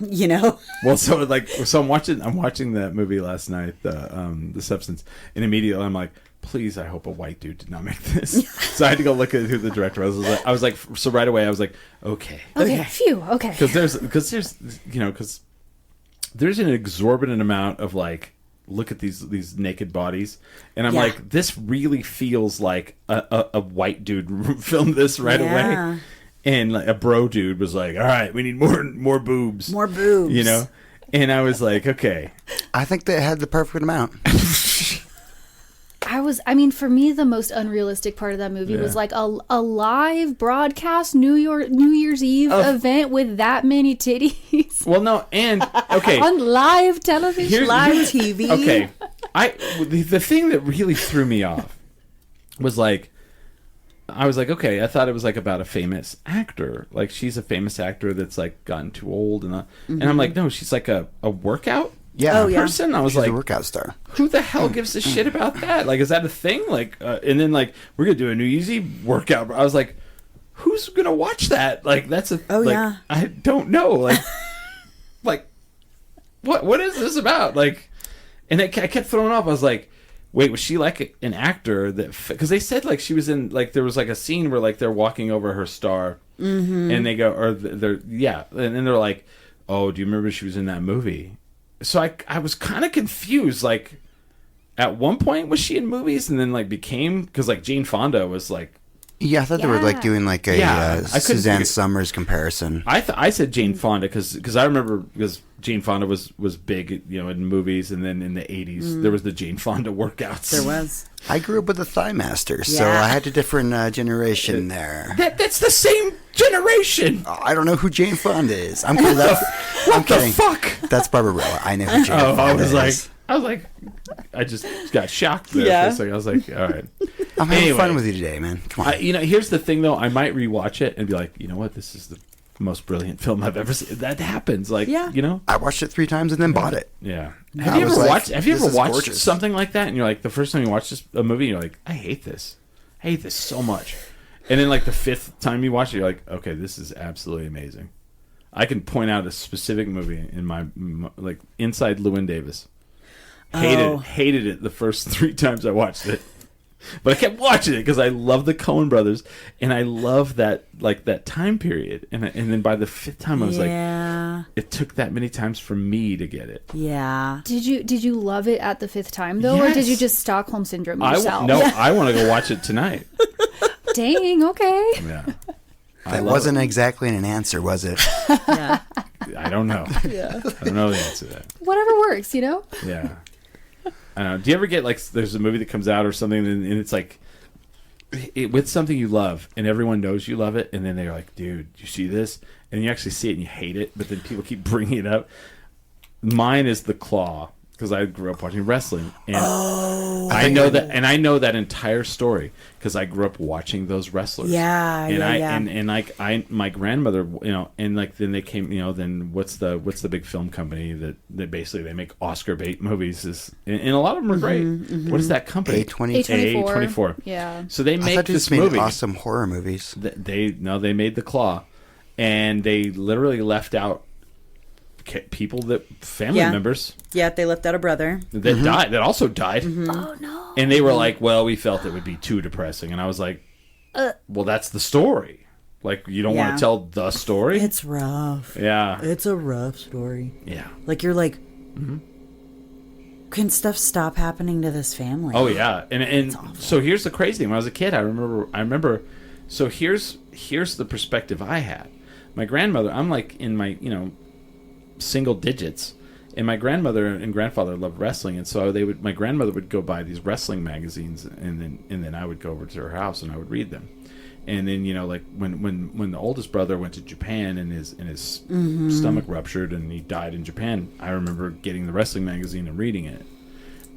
E: you know?
B: Well, so I'm watching that movie last night, the Substance, and immediately I'm like, please, I hope a white dude did not make this. So I had to go look at who the director was. I was like, so right away I was like, okay,
F: Okay, phew, okay.
B: because there's an exorbitant amount of like, look at these naked bodies, and I'm
E: Yeah.
B: like, this really feels like a white dude filmed this right
E: Yeah.
B: away. And like a bro dude was like, all right, we need more boobs.
E: More boobs.
B: You know? And I was like, okay.
C: I think they had the perfect amount.
F: I mean, for me, the most unrealistic part of that movie was like a live broadcast New Year's Eve event with that many titties
B: Well, no, and okay.
F: on live television.
E: Live TV.
B: Okay. The thing that really threw me off was like, I was like, okay, I thought it was like about a famous actor. Like she's a famous actor that's like gotten too old and I'm like, no, she's like a workout
C: Yeah.
E: Oh, yeah.
B: person. I was
C: She's
B: like,
C: a workout star.
B: who the hell gives a shit about that? Like, is that a thing? Like, and then like we're gonna do a New Year's Eve workout. I was like, who's gonna watch that? Like, that's a
E: Oh,
B: like,
E: yeah.
B: I don't know. Like, like what is this about? Like, and I kept throwing off. I was like, wait, was she like an actor that? Because they said like she was in like there was like a scene where like they're walking over her star, and they go or they're and then they're like, oh, do you remember she was in that movie? So I was kind of confused. Like, at one point was she in movies, and then like became because like Jane Fonda was like.
C: Yeah, I thought they were like
F: Yeah.
C: doing like a
B: Yeah, I couldn't
C: Suzanne
B: figure-
C: Summers comparison.
B: I said Jane Fonda because I remember because Jane Fonda was big, you know, in movies, and then in the 80s there was the Jane Fonda workouts.
E: There was.
C: I grew up with a Thigh Master, so
E: Yeah.
C: I had a different generation there.
B: That's the same generation.
C: I don't know who Jane Fonda is. I'm kidding. I'm
B: What the
C: kidding.
B: fuck?
C: That's Barbarella. I know who Jane
B: Oh,
C: Fonda
B: I was
C: is.
B: like, I just got shocked there
E: Yeah.
B: for a second. I was like, all right.
C: I'm having
B: Anyway.
C: fun with you today, man. Come on.
B: You know, here's the thing though. I might rewatch it and be like, you know what? This is the most brilliant film I've ever seen. That happens. Like,
E: Yeah.
B: you know?
C: I watched it 3 times and then bought it.
B: Yeah.
C: I
B: Have you
C: was
B: ever
C: like,
B: watched? Have you
C: this
B: ever
C: is
B: watched
C: gorgeous.
B: something like that? And you're like, the first time you watch a movie, you're like, I hate this. I hate this so much. And then like the 5th time you watch it, you're like, okay, this is absolutely amazing. I can point out a specific movie in my like Inside Llewyn Davis. Hated it the first 3 times I watched it. But I kept watching it because I love the Coen brothers and I love that like that time period. And then by the 5th time I was like,
E: Yeah.
B: it took that many times for me to get it.
E: Yeah.
F: Did you love it at the 5th time though, or did you
B: Yes.
F: just Stockholm syndrome yourself?
B: I want to go watch it tonight.
F: Dang. Okay.
B: Yeah.
C: That wasn't exactly an answer, was it?
E: Yeah.
B: I don't know.
F: Yeah.
B: I don't know the answer to that.
F: Whatever works, you know.
B: Yeah. I don't know. Do you ever get like there's a movie that comes out or something and it's like with something you love and everyone knows you love it and then they're like, dude, you see this? And you actually see it and you hate it, but then people keep bringing it up. Mine is The Claw because I grew up watching wrestling and I know that entire story because I grew up watching those wrestlers.
E: Yeah,
B: and
E: yeah.
B: and like my grandmother, you know, and like then they came, you know, then what's the big film company that basically they make Oscar bait movies and a lot of them are great. What is that company?
C: A20.
B: A24.
F: Yeah.
B: So they
C: I
B: make
C: thought they
B: this
C: just made
B: movie.
C: awesome horror movies.
B: They made The Claw, and they literally left out people family
E: Yeah.
B: members
E: Yeah, they left out a brother.
B: that died that also died.
F: Oh no.
B: And they were like, well, we felt it would be too depressing. And I was like, well, that's the story. Like, you don't
E: Yeah.
B: want to tell the story?
E: It's rough.
B: Yeah.
E: It's a rough story.
B: Yeah.
E: Like, you're like, can stuff stop happening to this family?
B: Oh, yeah. And so here's the crazy thing. When I was a kid, I remember, so here's the perspective I had. My grandmother, I'm like in my, you know, single digits. And my grandmother and grandfather loved wrestling, and so my grandmother would go buy these wrestling magazines, and then I would go over to her house and I would read them. And then, you know, like when the oldest brother went to Japan and his stomach ruptured and he died in Japan, I remember getting the wrestling magazine and reading it.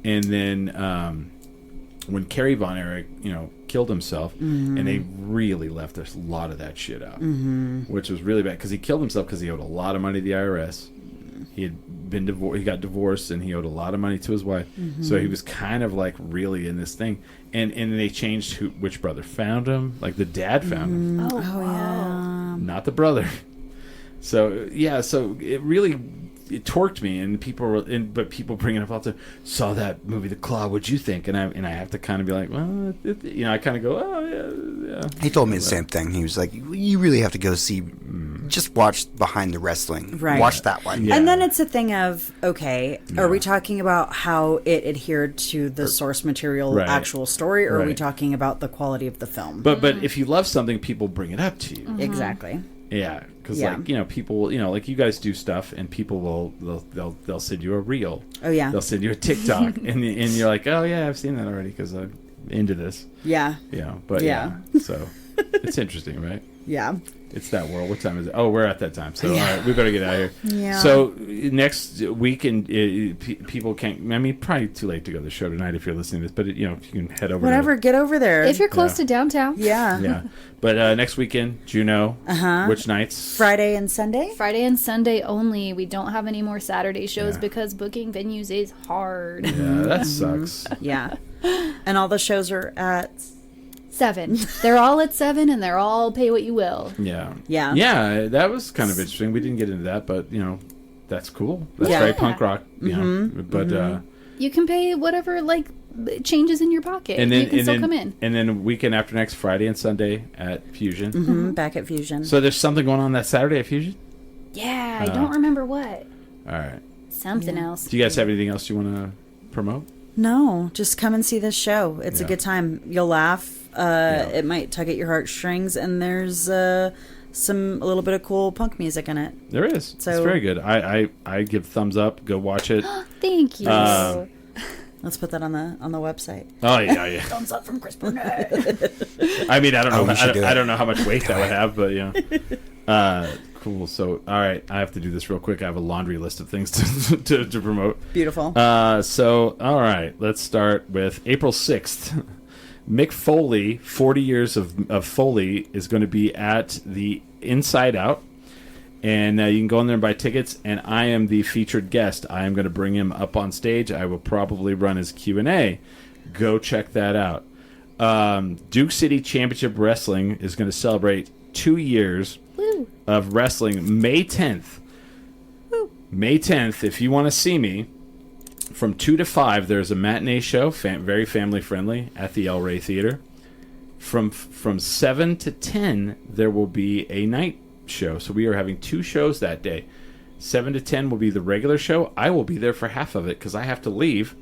B: And then when Carrie Von Erich, you know, killed himself, and they really left a lot of that shit out, which was really bad because he killed himself because he owed a lot of money to the IRS. He had been divorced. He got divorced, and he owed a lot of money to his wife. So he was kind of like really in this thing. And they changed which brother found him. Like the dad found him,
F: Oh, wow.
B: not the brother. So yeah, so it really torqued me, and people were, but people bringing up all the saw that movie The Claw. What'd you think? And I have to kind of be like, well, I kind of go, oh yeah.
C: He told me the same thing. He was like, you really have to go see, just watch Behind the Wrestling.
E: Right.
C: Watch that one.
B: Yeah.
E: And then it's a thing of, okay, are we talking about how it adhered to the source material
B: Right.
E: actual story, or are we
B: Right.
E: talking about the quality of the film?
B: But if you love something, people bring it up to you.
E: Exactly.
B: Yeah, because
E: Yeah.
B: like people, like you guys do stuff, and people they'll send you a reel.
E: Oh, yeah.
B: They'll send you a TikTok, and you're like, oh yeah, I've seen that already because I'm into this.
E: Yeah.
B: But
E: Yeah.
B: so it's interesting, right?
E: Yeah.
B: It's that world. What time is it? Oh, we're at that time. So all right, we better get out of here.
E: Yeah.
B: So next week, and people can't. I mean, probably too late to go to the show tonight if you're listening to this. But you can head over.
E: Whatever, get over there.
F: If you're close to downtown,
E: yeah.
B: Yeah. But next weekend, Juneau. Which nights?
E: Friday and Sunday?
F: Friday and Sunday only. We don't have any more Saturday shows
B: Yeah.
F: because booking venues is hard.
B: Yeah, that sucks.
E: Yeah. And all the shows are at
F: 7. They're all at 7, and they're all pay what you will.
B: Yeah.
E: Yeah.
B: Yeah, that was kind of interesting. We didn't get into that, but that's cool. That's
E: Yeah.
B: very punk rock. But
F: You can pay whatever changes in your pocket.
B: and then
F: you can
B: and
F: still
B: then
F: come in.
B: and then weekend after next, Friday and Sunday at Fusion.
E: back at Fusion.
B: So there's something going on that Saturday at Fusion.
F: Yeah, I don't remember what.
B: All right.
F: Something else.
B: Do you guys have anything else you want to promote?
E: No, just come and see this show. It's a
B: Yeah.
E: good time. You'll laugh. It might tug at your heartstrings, and there's a little bit of cool punk music in it.
B: There is. It's
E: So-
B: very good. I give thumbs up. Go watch it.
F: Thank you.
E: Let's put that on the website.
B: Oh yeah.
F: Thumbs up from Chris Burnett.
B: I mean, I don't know.
C: we should do
B: I
C: it.
B: don't know how much weight that would have, but cool. So, all right, I have to do this real quick. I have a laundry list of things to promote.
E: Beautiful.
B: So, all right, let's start with April 6th. Mick Foley, 40 years of Foley, is going to be at the Inside Out. And you can go in there and buy tickets, and I am the featured guest. I am going to bring him up on stage. I will probably run his Q&A. Go check that out. Duke City Championship Wrestling is going to celebrate 2 years
F: Woo.
B: of wrestling May 10th. May 10th, if you want to see me, from 2 to 5, there's a matinee show, very family-friendly, at the El Rey Theater. From 7 to 10, there will be a night show. So we are having 2 shows that day. 7 to 10 will be the regular show. I will be there for half of it because I have to leave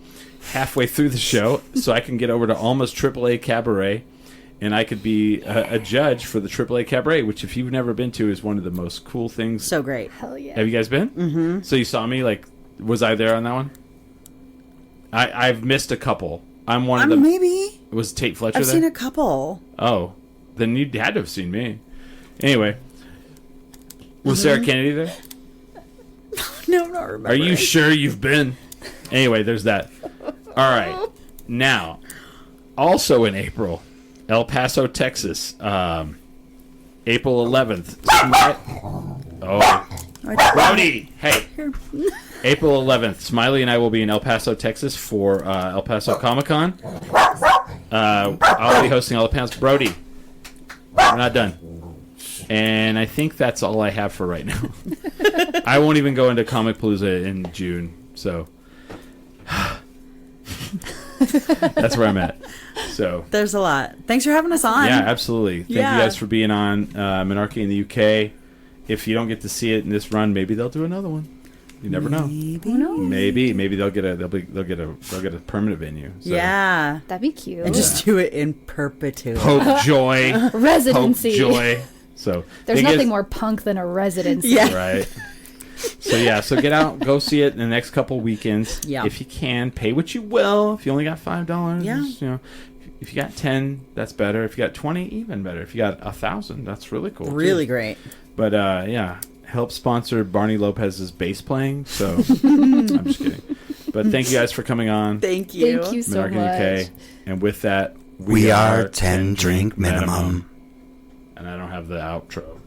B: halfway through the show so I can get over to Alma's AAA Cabaret, and I could be a judge for the AAA Cabaret, which if you've never been to is one of the most cool things.
E: So great.
F: Hell yeah.
B: Have you guys been? Mm-hmm. So you saw me, was I there on that one? I've missed a couple. I'm one of them.
E: Maybe.
B: Was Tate Fletcher
E: I've
B: there?
E: seen a couple.
B: Oh, then you had to have seen me. Anyway, was Sarah Kennedy there?
E: No, not remember.
B: Are you sure you've been? Anyway, there's that. All right. Now, also in April, El Paso, Texas, April 11th. Brody! Hey! April 11th, Smiley and I will be in El Paso, Texas for El Paso Comic-Con. I'll be hosting all the panels. Brody, we're not done. And I think that's all I have for right now. I won't even go into Comic Palooza in June, so that's where I'm at. So
E: There's a lot. Thanks for having us on.
B: yeah, absolutely. Thank you guys for being on Menarche in the UK. If you don't get to see it in this run, maybe they'll do another one. You never know. Maybe they'll get a permanent venue. So.
E: Yeah.
F: That'd be cute.
E: And just do it in perpetuity.
B: Hope, joy, hope,
F: Residency.
B: joy. So
F: There's
B: thing is-
F: nothing more punk than a residency.
E: Yeah.
B: right. So get out, go see it in the next couple weekends.
E: Yeah.
B: If you can, pay what you will. If you only got $5,
E: Yeah.
B: If you got 10, that's better. If you got 20, even better. If you got 1,000, that's really cool.
E: Really
B: too.
E: great.
B: But help sponsor Barney Lopez's bass playing. So I'm just kidding. But thank you guys for coming on.
E: Thank you.
F: Thank you so
B: Menarche
F: much.
B: UK. And with that,
C: We are 10 drink minimum.
B: And I don't have the outro.